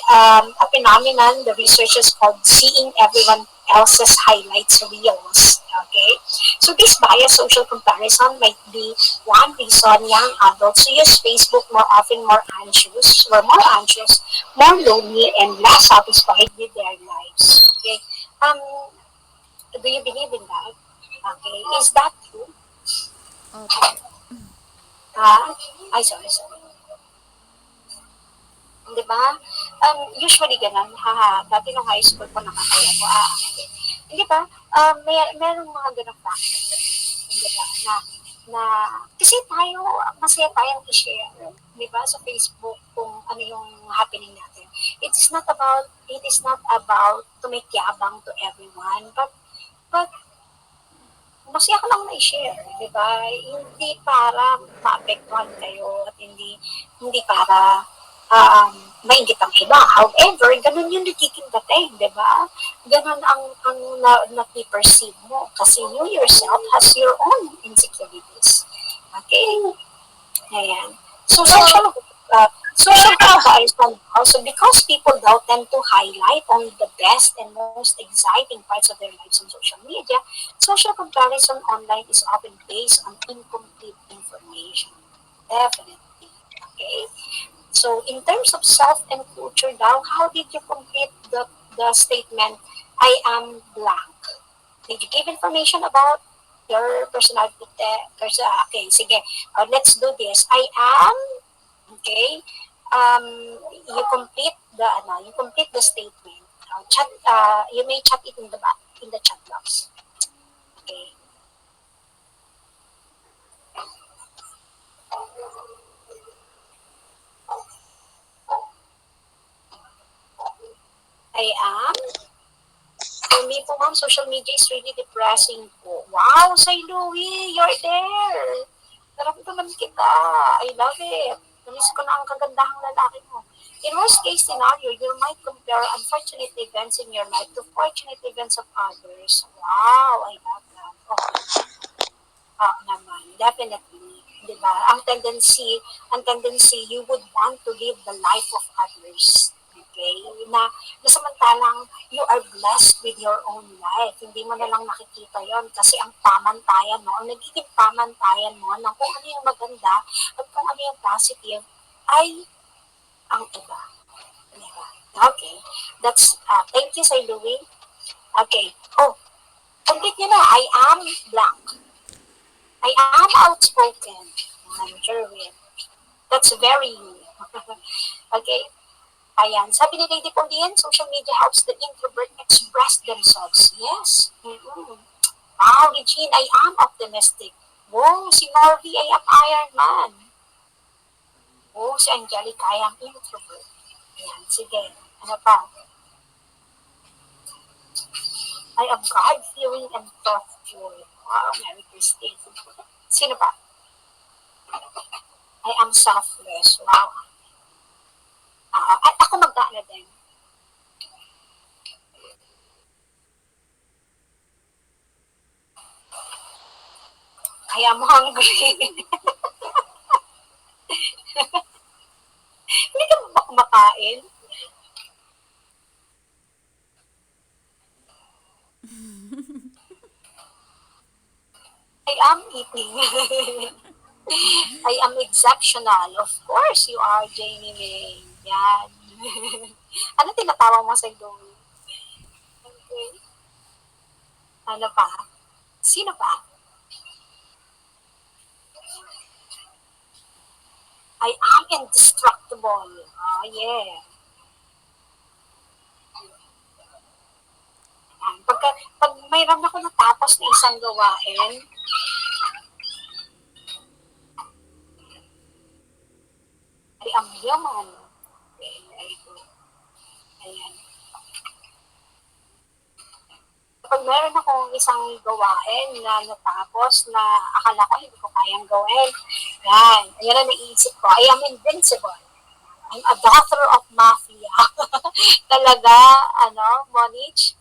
A phenomenon the researchers called seeing everyone else's highlights reels. Okay? So this bias social comparison might be one reason young adults use Facebook more often, more anxious, more lonely, and less satisfied with their lives. Okay? Um, do you believe in that? Okay. Is that true? Opo. Ha? Ay, sorry. Di ba? Usually ganun. Haha, dati nung high school ko nakakaya ko. Okay. Di ba? Merong mga ganung factors. Di ba? Na, kasi tayo, masaya tayong i-share. Di ba? Sa Facebook kung ano yung happening natin. It is not about to make yabang to everyone, but masaya ka lang na i-share, di ba? Hindi para maapektuhan kayo at hindi para maingit ang iba. However, ganun yung nagiging dating, di ba? Ganun ang napiperceive mo kasi you yourself has your own insecurities. Okay? Ayan. So, social comparison also because people now tend to highlight only the best and most exciting parts of their lives on social media, social comparison online is often based on incomplete information. Definitely. Okay? So, in terms of self and culture now, how did you complete the statement, I am blank? Did you give information about your personality? Okay, sige. Let's do this. I am, okay, um, you complete the statement. You may chat it in the chat box. Okay. I am. For me po, ma'am, social media is really depressing po. Wow, say Louie, you're there. Naramdaman kita. I love it. Namiss ko na ang kagandahang lalaki mo. In worst case scenario, you might compare unfortunate events in your life to fortunate events of others. Wow, I love that. Naman, definitely. Di ba? Ang tendency, you would want to live the life of others. Okay? Na samantalang you are blessed with your own life. Hindi mo na lang nakikita yon kasi ang pamantayan mo, ang nagiging pamantayan mo ng kung ano yung maganda at kung ano yung positive ay ang iba. Diba? Okay. Thank you, Sir Louie. Okay. Oh, complete nyo na. I am blank. I am outspoken. I'm Jerwin. That's very you. Okay? Ayan. Sabi ni Lady Pauline, social media helps the introvert express themselves. Yes. Mm-hmm. Wow, Regine, I am optimistic. Wow, si Marvy, I am Iron Man. Wow, si Angelica, I am introvert. Ayan, sige. Ano pa? I am God-fearing and thoughtful. Wow, Mary Christine. Sino pa? I am selfless. Wow. At ako mag-ano din. I am hungry. Hindi ka ba kumakain? I am eating. I am exceptional. Of course, you are, Jamie May. Yan. Ano tinatawa mo sa Louie? Okay. Ano pa? Sino pa? I am indestructible. Oh, yeah. Pag mayroon ako natapos na isang gawain, I am human. Okay, very good. Ayan. Pag meron akong isang gawain na natapos na akala ko hindi ko kayang gawin, yan ang naiisip ko. I am invincible. I'm a daughter of mafia. Talaga, Monich,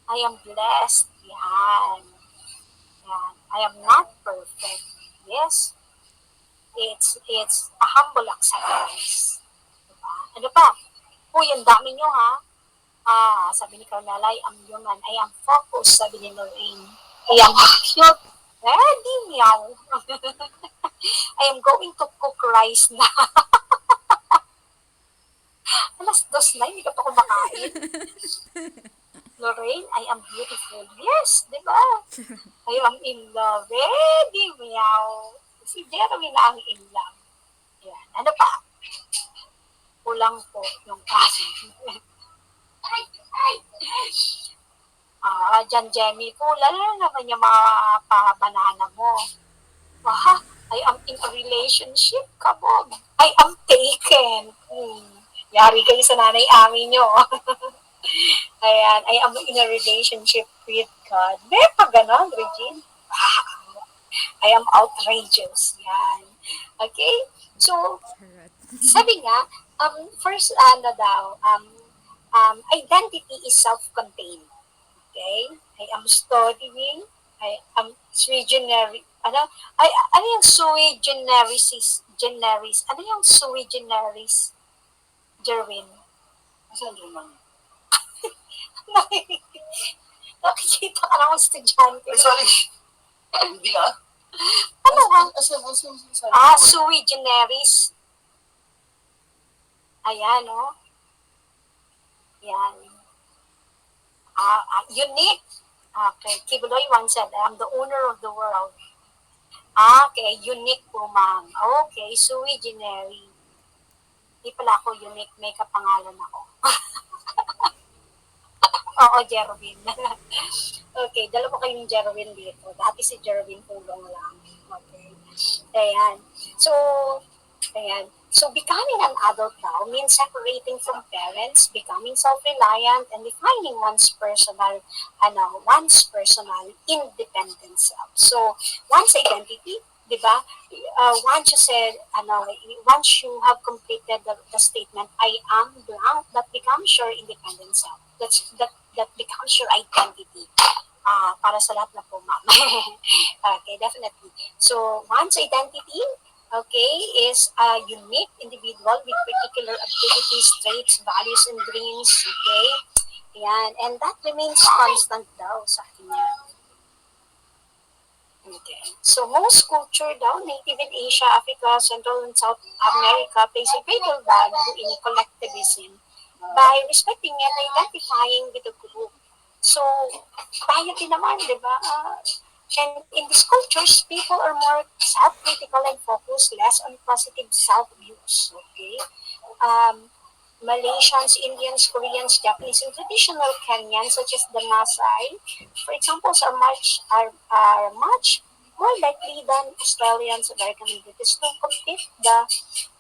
I am blessed. Yan. I am not perfect. Yes. It's a humble acceptance. Diba? Ano pa? Uy, ang dami nyo ha. Sabi ni Carmela, I am human. I am focused, sabi ni Lorraine. I am cute. Di meow. I am going to cook rice na. Alas dos na, hindi ka pa kumakain. Lorraine, I am beautiful. Yes, di ba? I am in love. Di meow. Si Jeremy na ang in love. Yan. Ano pa? Kulang po yung kasi. Jan Jemmy po, lalo naman yung mga pabanana mo. I am in a relationship, kabog. I am taken. Yari kayo sa nanay amin nyo. Ayan, I am in a relationship with God. May pa ganon, Regine. I am outrageous. Yan. Okay? So, Charot. sabi nga, first, identity is self-contained. Okay? I am studying. I am sui generis. Ano yung sui generis? Ano yung sui generis? Jerwin. Saan naman? Nakikita ka naman estudyante. Sorry. Hindi Ano nga? Sorry. Sui generis. Ayan, no? Yan. Unique. Okay. Kibuloy once said, I am the owner of the world. Okay. Unique po, ma'am. Okay. Sui generis. Di pala ako unique. May kapangalan ako. Oo, Jerwin. Okay. Dalawa kayong Jerwin dito. Dati si Jerwin Pulong lang. Okay. Ayan. So, becoming an adult now means separating from parents, becoming self-reliant, and defining one's personal independent self. So, one's identity, di ba? Once you have completed the statement, I am blank, that becomes your independent self. That becomes your identity. Para sa lahat na po, ma'am. Okay, definitely. So, one's identity, okay, is a unique individual with particular activities, traits, values, and dreams, okay? Yan. And that remains constant daw sa kanya. Okay. So, most culture daw, native in Asia, Africa, Central and South America, place a greater value in collectivism by respecting and identifying with the group. So, tayo din naman, di ba? And in these cultures, people are more self-critical and focus less on positive self-views. Okay? Malaysians, Indians, Koreans, Japanese, and traditional Kenyans, such as the Maasai, for example, are much more likely than Australians, American, and British to complete the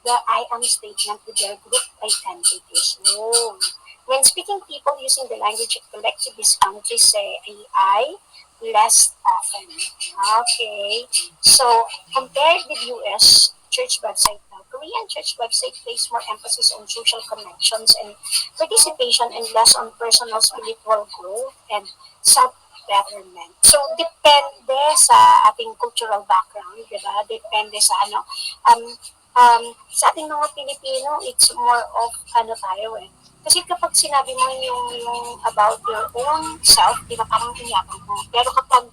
I am statement with their group identities. So, when speaking, people using the language of collectivist countries say I less often. Okay. So, compared with US church website now, Korean church website place more emphasis on social connections and participation and less on personal spiritual growth and self-betterment. So, depende sa ating cultural background, di ba? Depende sa sa ating mga Pilipino, it's more of tayo eh. Kasi kapag sinabi mo yung about your own self, di ba parang inyapang mo. Pero kapag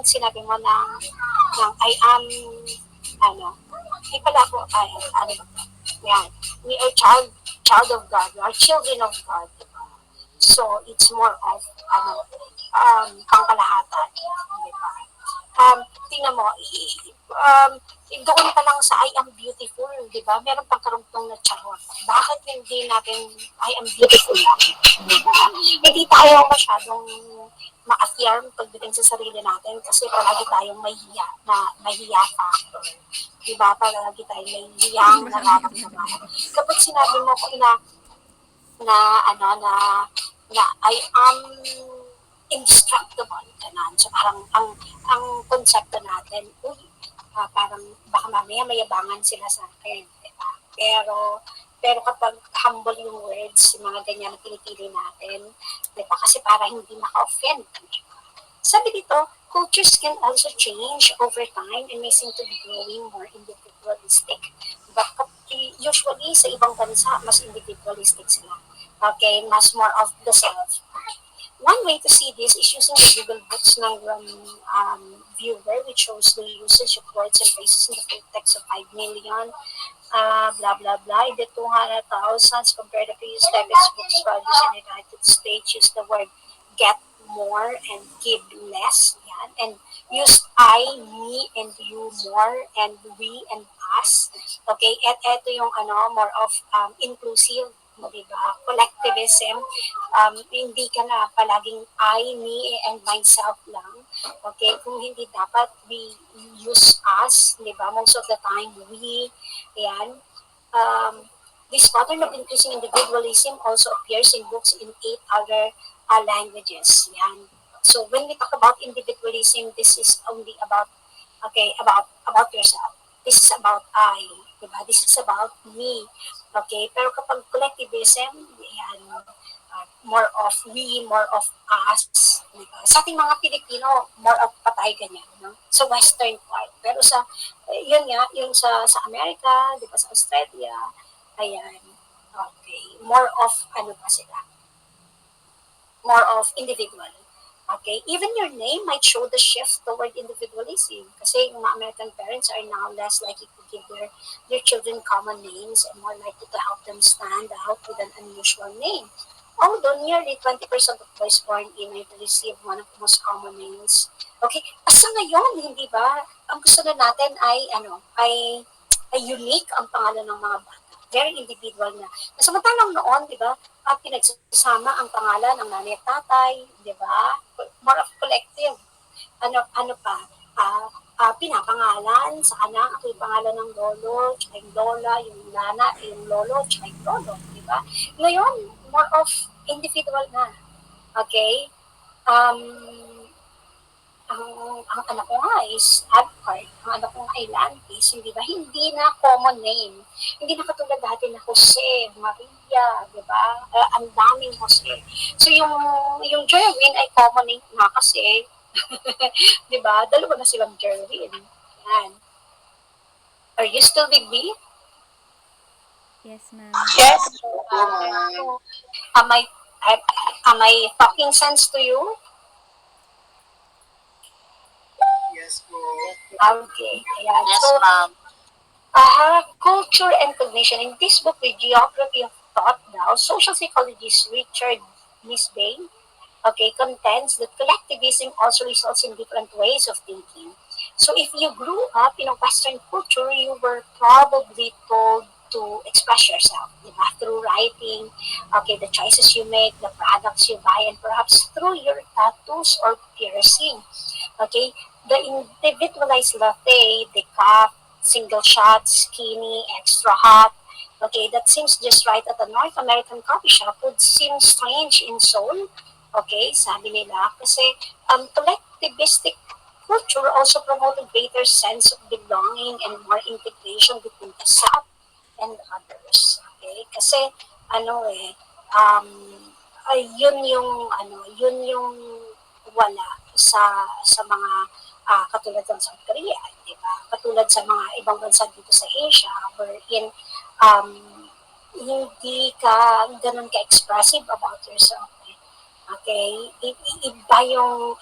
sinabi mo ng I am, di pala ako, yan, we are child of God, we are children of God. Diba? So, it's more of, pangkalahatan. Diba? Tingnan mo, doon pa lang sa I am beautiful, di ba? Meron pang karugtong na charot. Bakit hindi natin I am beautiful lang? Diba? Hindi tayo masyadong ma-affirm pagdating sa sarili natin kasi palagi tayong mahiya factor. Di ba? Palagi tayong mahihiyang nararamdaman. Kapag sinabi mo ko na I am indestructible, ganun. So parang ang konsepto natin, parang baka mamaya mayabangan sila sa akin, diba? Pero kapag humble yung words, yung mga ganyan na pinipili natin, diba? Kasi para hindi maka-offend. Sabi dito, cultures can also change over time and may seem to be growing more individualistic. But usually sa ibang bansa, mas individualistic sila. Okay, mas more of the self. One way to see this is using the Google Books ng viewer, which shows the usage of words and phrases in the full text of 5 million, blah, blah, blah. In the 200,000 compared to previous textbooks published in the United States, use the word get more and give less. Yan. And use I, me, and you more, and we, and us. Okay? At eto yung more of inclusive, diba? Collectivism. Hindi ka na palaging I, me, and myself lang. Okay? Kung hindi dapat, we use us, diba? Most of the time, we. Yan. This pattern of increasing individualism also appears in books in 8 other languages. Yan. So when we talk about individualism, this is only about about yourself. This is about I, diba? This is about me. Okay, pero kapag collectivism, yan, more of we, more of us. Diba? Sa ating mga Pilipino, more of patay ganyan, no? Sa western part. Pero yun nga, yung sa America, diba, sa Australia, ayan, okay, more of, pa sila? More of individual. Okay, even your name might show the shift toward individualism. Kasi yung mga American parents are now less likely to give their children common names and more likely to help them stand out with an unusual name. Although nearly 20% of boys born in America receive one of the most common names. Okay, asa ngayon, hindi ba? Ang gusto na natin ay unique ang pangalan ng mga bata. Very individual na. Samantalang noon, di ba, pinagsasama ang pangalan ng nanay at tatay, di ba? More of collective. Ano pa? Pinapangalan sa anak, ako yung pangalan ng lolo, tsaka yung lola, yung nana, yung lolo, tsaka yung lolo, di ba? Ngayon, more of individual na. Okay? Ang anak ko nga is Adcard, ang anak ko nga ay Lantis, hindi ba? Hindi na common name. Hindi na katulad dati na Jose, Maria, di ba? Ang daming Jose. So yung Jerwin ay common name na kasi, di ba? Dalawa na silang Jerwin. Yan. Are you still with me? Yes, ma'am. Yes. Am I talking sense to you? Yes po. Okay. Ayan. Yes, So, ma'am. culture and cognition. In this book, The Geography of Thought now, social psychologist Richard Nisbane, contends that collectivism also results in different ways of thinking. So if you grew up in a Western culture, you were probably told to express yourself, diba? Through writing, the choices you make, the products you buy, and perhaps through your tattoos or piercing. Okay, the individualized latte, decaf, single shot, skinny, extra hot. Okay, that seems just right at a North American coffee shop would seem strange in Seoul. Okay, sabi nila, kasi collectivistic culture also promoted greater sense of belonging and more integration between the self and others. Okay, kasi yun yung wala sa mga katulad ng South Korea, di ba? Katulad sa mga ibang bansa dito sa Asia, wherein hindi ka ganun ka-expressive about yourself. Okay? Iba yung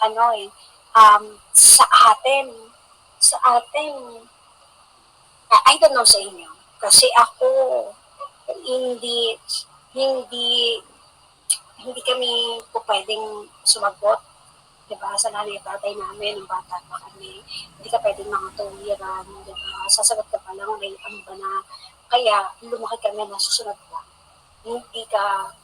sa atin, I don't know sa inyo. Kasi ako, hindi kami po pwedeng sumagot, diba, sa nanay at tatay namin, ng bata pa kami. Hindi ka pwedeng mga tuwiran, diba, sasagot ka pa lang, may ba na, kaya lumaki kami na susunod ka. Hindi ka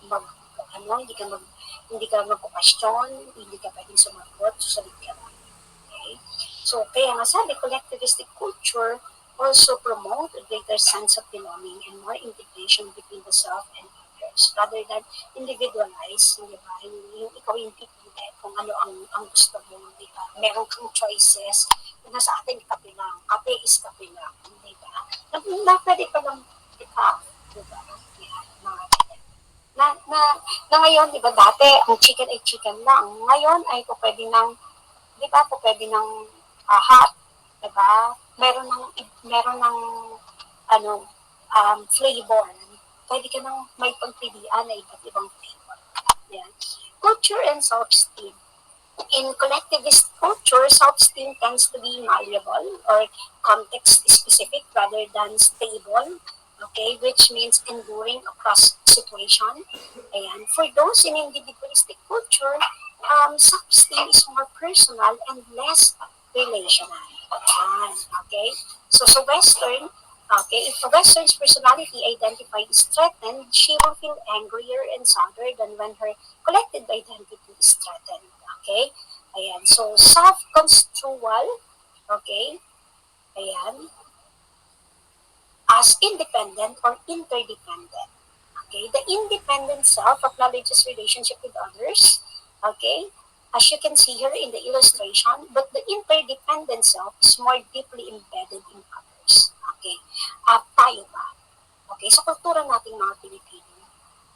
magpo-question, hindi ka pwedeng sumagot, susunod ka lang. Okay? So, kaya nga sabi, collectivistic culture also promote a greater sense of belonging and more integration between the self and others, rather than individualize, di ba? Yung ikaw yung pipili kung ano ang gusto mo, di ba? Meron kang choices, na sa atin kape lang, kape is kape lang, di ba? Na pwede ka lang ikaw, di ba? Yan, mga ganyan. Na ngayon, di ba, dati ang chicken ay chicken lang, ngayon ay pwede ng, di ba, pwede ng hot, di ba? meron ng ano, flavor. Pwede ka nang may pagpilian na iba't ibang flavor. Yan. Culture and self-esteem. In collectivist culture, self-esteem tends to be malleable or context-specific rather than stable, okay, which means enduring across situation. Ayan. For those in individualistic culture, self-esteem is more personal and less relational. Ayan. Okay? So, sa Western, okay, if a Western's personality identity is threatened, she will feel angrier and sadder than when her collective identity is threatened. Okay? Ayan. So, self-construal, okay, ayan, as independent or interdependent. Okay? The independent self acknowledges relationship with others, okay, as you can see here in the illustration, but the interdependent self is more deeply embedded in others. Okay? Tayo ba? Okay? Sa kultura nating mga Pilipino,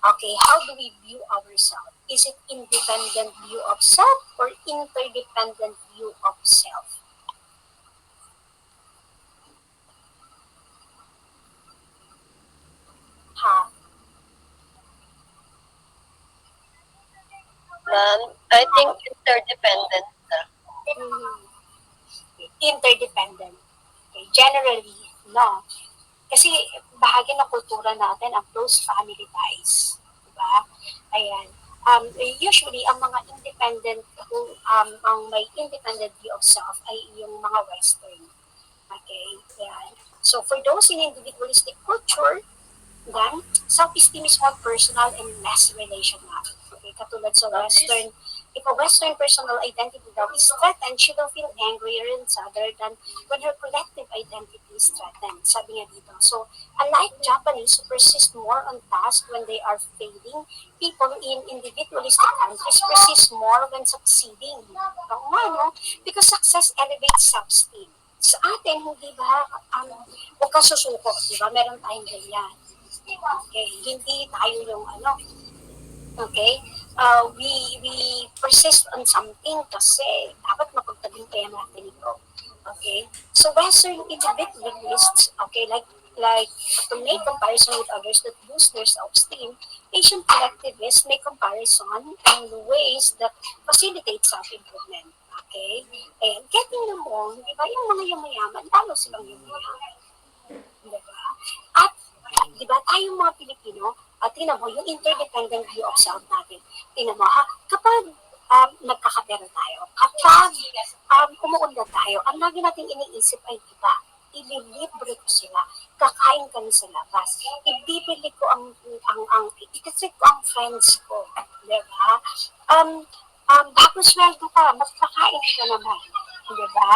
okay, how do we view ourselves? Is it independent view of self or interdependent view of self? Ha? Ma'am, I think interdependent na. Interdependent. Okay, generally, no. Kasi bahagi ng kultura natin ang close family ties. Diba? Ayan. Usually, ang mga independent, ang may independent view of self ay yung mga Western. Okay? Ayan. So, for those in individualistic culture, then, self-esteem is more personal and less relational. Okay? Katulad sa Western, if a Western personal identity daw is threatened, she will feel angrier and sadder than when her collective identity is threatened. Sabi nga dito. So, unlike Japanese who persist more on task when they are failing, people in individualistic countries persist more when succeeding. Oo nga, no? Because success elevates self-esteem. Sa atin, hindi ba, huwag kang susuko, di ba? Meron tayong ganyan. Okay, hindi tayo yung okay, we persist on something kasi dapat mapagtagumpayan natin ito. Okay, so Western individualists, okay, like to make comparison with others that boost their self-esteem, Asian collectivists make comparison in ways that facilitate self-improvement. Okay, and getting mo, di ba, yung mga yumayaman, talo silang yumayaman. Di ba? At di ba, tayong mga Pilipino, tingnan mo, yung interdependent view of self natin. Tingnan mo, ha, kapag nagkakapera tayo, kapag umuunlad tayo, ang lagi natin iniisip ay, diba, ililibre ko sila, kakain kami sa labas, ibibili ko itatreat ko ang friends ko, diba? Bago sweldo ka, magpakain ka naman, diba?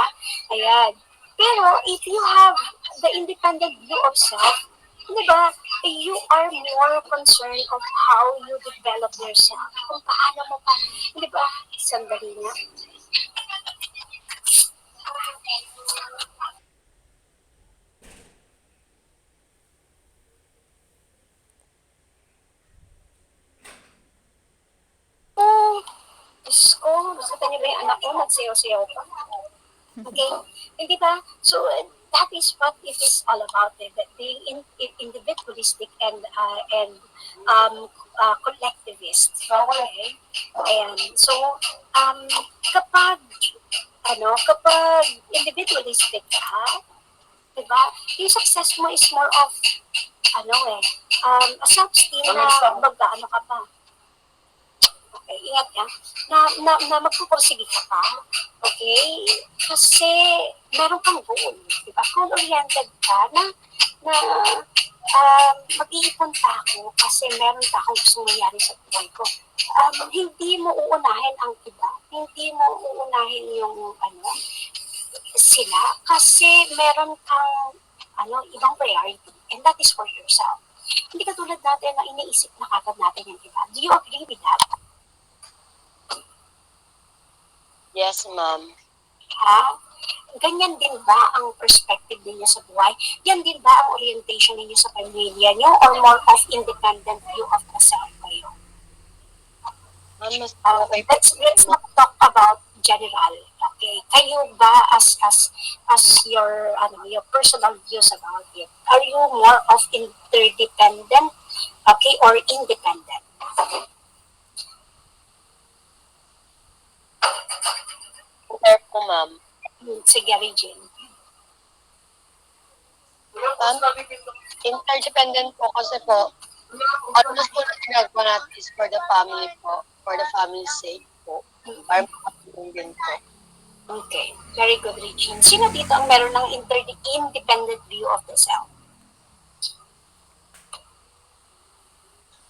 Ayan. Pero, if you have the independent view of self, diba, you are more concerned of how you develop yourself. Kung paano mo pa, diba, sandali nga. Diyos ko, gusto niyo ba yung anak ko, magsayaw-sayaw pa? Okay? Hindi ba? So, that is what it is all about, that being individualistic and collectivist. Okay? And so, kapag individualistic ka, diba, yung success mo is more of, a self-esteem na magkaano ka pa. Okay, ingat ka, na magpupursige ka pa, okay? Kasi meron kang goal, di ba? Goal-oriented ka na mag-iipon pa ako kasi meron pa akong gusto mangyari sa buhay ko. Hindi mo uunahin ang iba, hindi mo uunahin yung sila kasi meron kang ibang priority, and that is for yourself. Hindi katulad natin na iniisip na kagad natin yung iba. Do you agree with that? Yes, ma'am. Ha? Ganyan din ba ang perspective ninyo sa buhay? Yan din ba ang orientation ninyo sa pamilya nyo? Or more of independent view of the self kayo? Ma'am, mas Let's not talk about general. Okay? Kayo ba as your personal views about it? Are you more of interdependent, okay, or independent? Fair po, ma'am. Sige, Regine. Interdependent po kasi po, almost po na ginagawa natin is for the family po, for the family's sake po. Para makatulong din po. Okay, very good, Regine. Sino dito ang meron ng independent view of the self?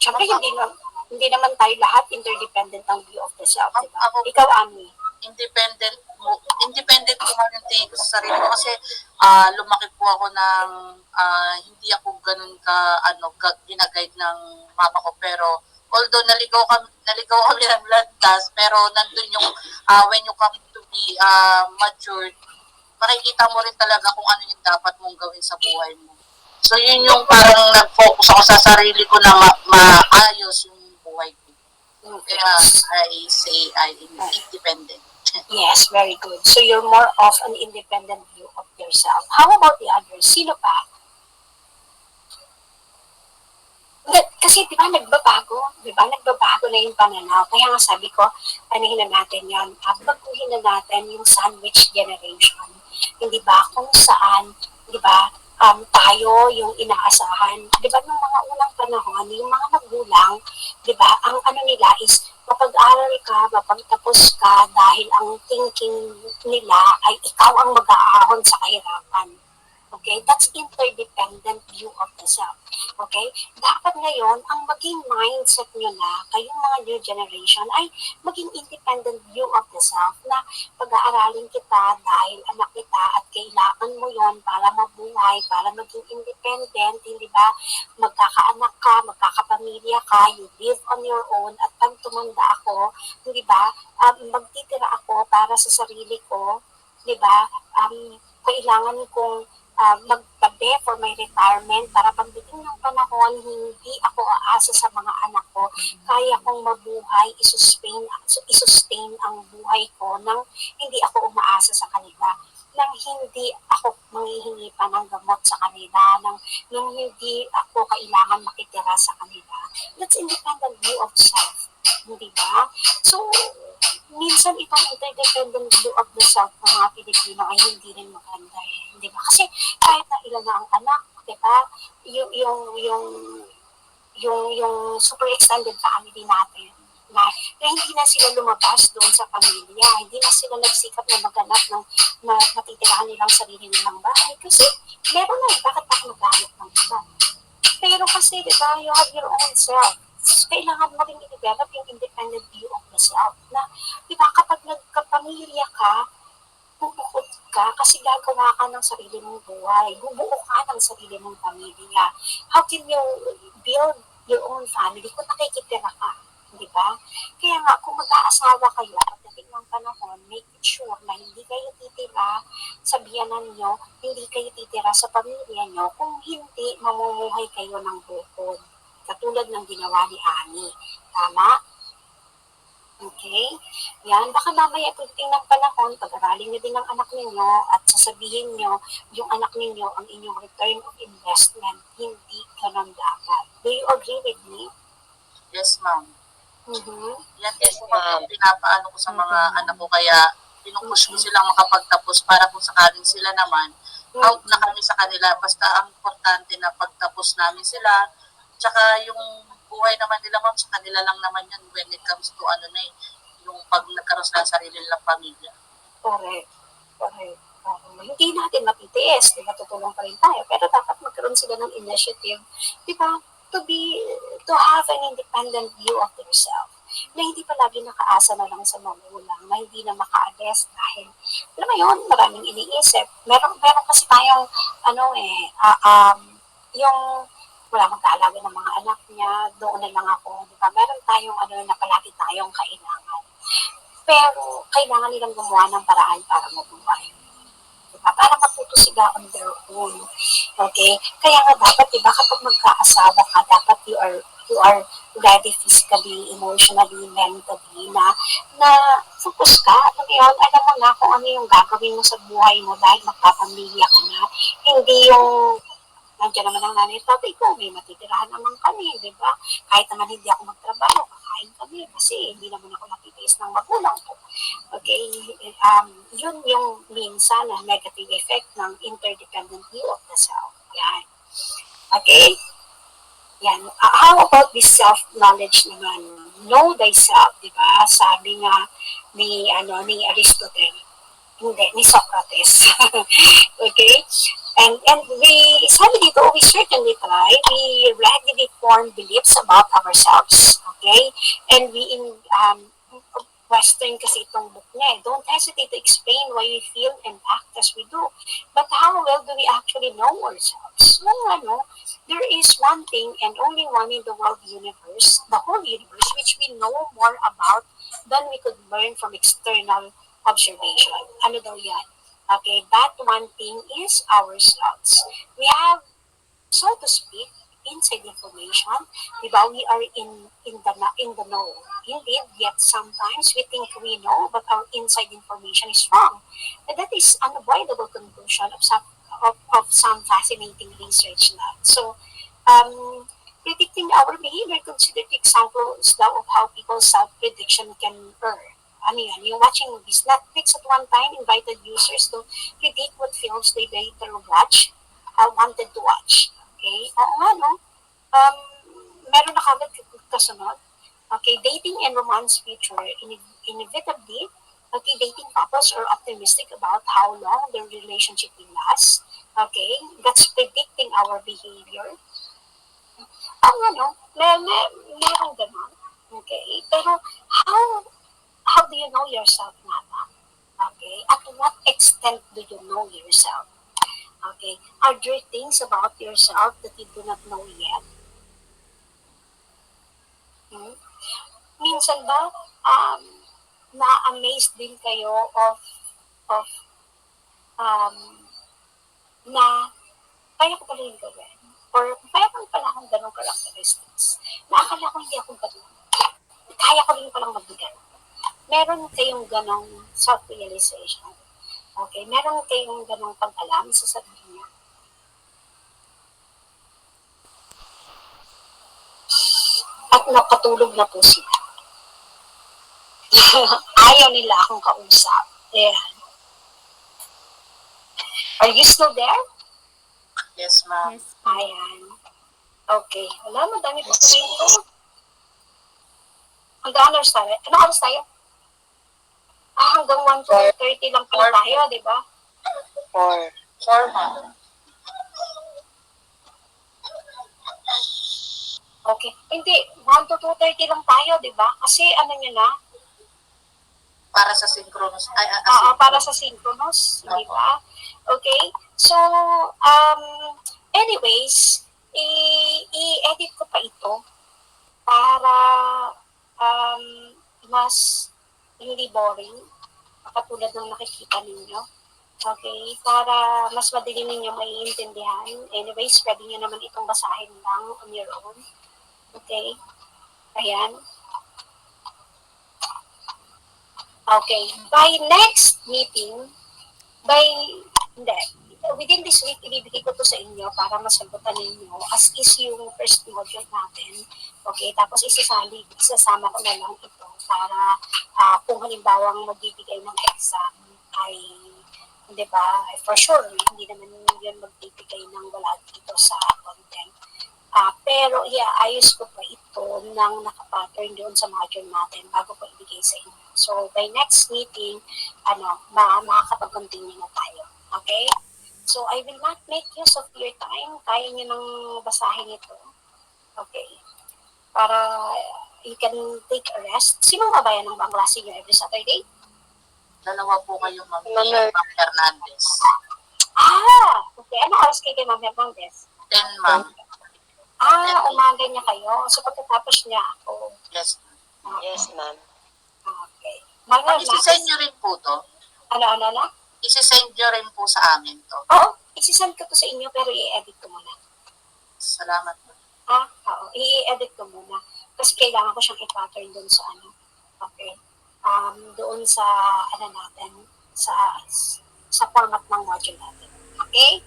Siyempre, hindi naman tayo lahat interdependent ang view of the self, di ba? Ako- Ikaw, Ami. Independent ko nga yung tingin ko sa sarili ko kasi lumaki po ako ng hindi ako ganun ginaguide ng mama ko, pero although naligaw kami ng landas, pero nandun yung when you come to be matured, makikita mo rin talaga kung ano yung dapat mong gawin sa buhay mo. So yun yung parang nag-focus ako sa sarili ko na maayos yung buhay ko. Kaya I say I am independent. Yes, very good. So you're more of an independent view of yourself. How about the others? Sino pa? Kasi di ba nagbabago? Di ba nagbabago na yung pananaw? Kaya nga sabi ko, anahin na natin yan. Baguhin na natin yung sandwich generation. Hindi ba kung saan, di ba, tayo yung inaasahan. Di ba, nung mga unang panahon, yung mga magulang, di ba, ang ano nila is, mapag-aral ka, mapagtapos ka, dahil ang thinking nila ay ikaw ang mag-aahon sa kahirapan. Okay? That's interdependent view of the self. Okay? Dapat ngayon, ang maging mindset nyo na, kayong mga new generation, ay maging independent view of the self na pag-aaralin kita dahil anak kita at kailangan mo yon para mabuhay, para maging independent, hindi ba? Magkakaanak ka, magkakapamilya ka, you live on your own, at pag tumanda ako, hindi ba? Magtitira ako para sa sarili ko, di ba? Kailangan kong magtabi for my retirement para pagdating ng panahon, hindi ako aasa sa mga anak ko. Kaya kong mabuhay, isustain ang buhay ko nang hindi ako umaasa sa kanila. Nang hindi ako manghihingi pa ng gamot sa kanila, nang hindi ako kailangan makitira sa kanila. That's independent view of self. Hindi ba? So, minsan itong interdependent view of the self ng mga Pilipino ay hindi rin maganda eh. Hindi ba? Kasi kahit na ilan na ang anak, di ba? Yung super extended family natin, na hindi na sila lumabas doon sa pamilya, hindi na sila nagsikap na maghanap ng matitirahan nilang sarili nilang bahay. Kasi meron na, bakit pa maghanap ng iba? Pero kasi, di ba, you have your own self. Kailangan mo rin i-develop yung independent view of yourself na, di ba, kapag nagkapamilya ka, bubukod ka kasi gagawa ka ng sarili mong buhay. Bubuo ka ng sarili mong pamilya. How can you build your own family kung nakikitira ka? Di ba? Kaya nga, kung mag-aasawa kayo, pagdating ng panahon, make sure na hindi kayo titira sa biyanan nyo, hindi kayo titira sa pamilya nyo, kung hindi, mamumuhay kayo ng bukod. Katulad ng ginawa ni Ani. Tama? Okay? Yan. Baka mamaya pagdating ng panahon, pag-aralin nyo din ang anak ninyo at sasabihin nyo, yung anak ninyo, ang inyong return of investment, hindi ganun dapat. Do you agree with me? Yes, ma'am. Mm-hmm. Yan din po yung pinapaano ko sa mga anak ko, kaya pinupush ko silang makapagtapos para kung sakaling sila naman, out na kami sa kanila. Basta ang importante na pagtapos namin sila, tsaka yung buhay naman nila, ma'am, sa kanila lang naman yun when it comes to yung pag nagkaroon sila ng sarili nilang pamilya. Correct. Hindi natin matitiis, di ba? Tutulong pa rin tayo. Pero dapat magkaroon sila ng initiative, di ba? To have an independent view of themselves. Na hindi palagi nakaasa na lang sa magulang, na hindi na makaalis dahil, alam mo yun, maraming iniisip. Meron kasi tayong, yung wala mag-aalaga ng mga anak niya, doon na lang ako, di ba? Meron tayong na palagi tayong kailangan. Pero kailangan nilang gumawa ng paraan para mabuhay. Diba? Para matuto sila on their own. Okay? Kaya nga dapat, diba, kapag magkaasawa ka, dapat you are ready physically, emotionally, mentally, na focus ka. Alam mo yun, alam mo na kung ano yung gagawin mo sa buhay mo dahil magpapamilya ka na. Hindi yung nandiyan naman ang nanay at tatay ko, may matitirahan naman kami, di ba? Kahit naman hindi ako magtrabaho, kakain kami kasi hindi naman ako natitiis ng magulang ko. Okay? Yun yung minsan na negative effect ng interdependent view of the self. Yan. Okay? Yan. How about this self-knowledge naman? Know thyself, di ba? Sabi nga ni Aristotle. Hindi, ni Socrates. Okay? And we, sabi dito, we certainly try, we readily form beliefs about ourselves. Okay? And we, Western kasi itong book niya, don't hesitate to explain why we feel and act as we do. But how well do we actually know ourselves? Well, there is one thing and only one in the world universe, the whole universe, which we know more about than we could learn from external observation. Ano daw yan? Okay, that one thing is ourselves. We have, so to speak, inside information, di ba? We are in the know. Indeed, yet sometimes we think we know, but our inside information is wrong. And that is unavoidable conclusion of some fascinating research na. So, predicting our behavior, consider examples daw of how people's self-prediction can err. Ano yan? Yung watching movies. Netflix at one time invited users to predict what films they later wanted to watch. Okay? Oo nga, no? Meron na kagad kasunod. Okay, dating and romance future, inevitably, okay, dating couples are optimistic about how long their relationship will last. Okay, that's predicting our behavior. Meron ganun. Okay, pero how do you know yourself nga ba? Okay, at what extent do you know yourself? Okay, are there things about yourself that you do not know yet? Minsan ba, na-amaze din kayo of na kaya ko pala yung gawin? Or kaya ko pala akong ganong characteristics? Naakala ko hindi akong ganun. Kaya ko rin palang magbigay. Meron kayong ganong self-realization. Okay, meron kayong ganong pag-alam sa sarili niya. At nakatulog na po sila. Ayaw nila akong kausap. Ayan. Are you still there? Yes, ma'am. Yes po. Ayan. Okay. Wala, madami pa kami ito. Hanggang ano tayo? Anong oras tayo? Hanggang 1 to 30 lang pala tayo, di ba? 4. Sure, ma'am. Okay. Hindi, 1 to 2:30 lang tayo, di ba? Kasi ano nyo na, Para sa synchronous. para sa synchronous, di ba? Okay? So, anyways, i-edit ko pa ito para mas hindi boring, katulad ng nakikita ninyo. Okay? Para mas madali ninyo maiintindihan. Anyways, pwede nyo naman itong basahin lang on your own. Okay? Ayan. Okay. By next meeting, within this week, ibibigay ko to sa inyo para masagutan ninyo as is yung first module natin. Okay, tapos isasama ko na lang ito para kung halimbawa magbibigay ng exam ay, di ba, for sure, hindi naman yun magbibigay ng wala dito sa content. Pero iaayos ko pa ito ng nakapattern doon sa module natin bago ko ibigay sa inyo. So, by next meeting, makakapag-continue na tayo. Okay? So, I will not make use of your time. Kaya nyo nang basahin ito. Okay. Para you can take a rest. Sinong kabayan ng bang klase nyo every Saturday? Dalawa po kayo, ma'am. Ma'am Ma'am Hernandez. Okay. Ano oras kayo kay Ma'am Hernandez? 10, ma'am. Umaga niya kayo. So, pagkatapos niya ako. Yes. Yes, ma'am. Okay. Ma'am Isi-send nyo rin po to. Ano? Isi-send nyo rin po sa amin to. Oo. Isisend ko to sa inyo pero i-edit ko muna. Salamat po. Oo. I-edit ko muna. Kasi kailangan ko siyang i-pattern dun sa ano. Okay. doon sa ano natin, sa format ng module natin. Okay?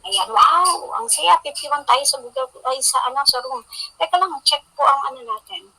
Ayan, wow! Ang saya, 51 tayo sa Google, ay sa room. Teka lang, check po ang ano natin.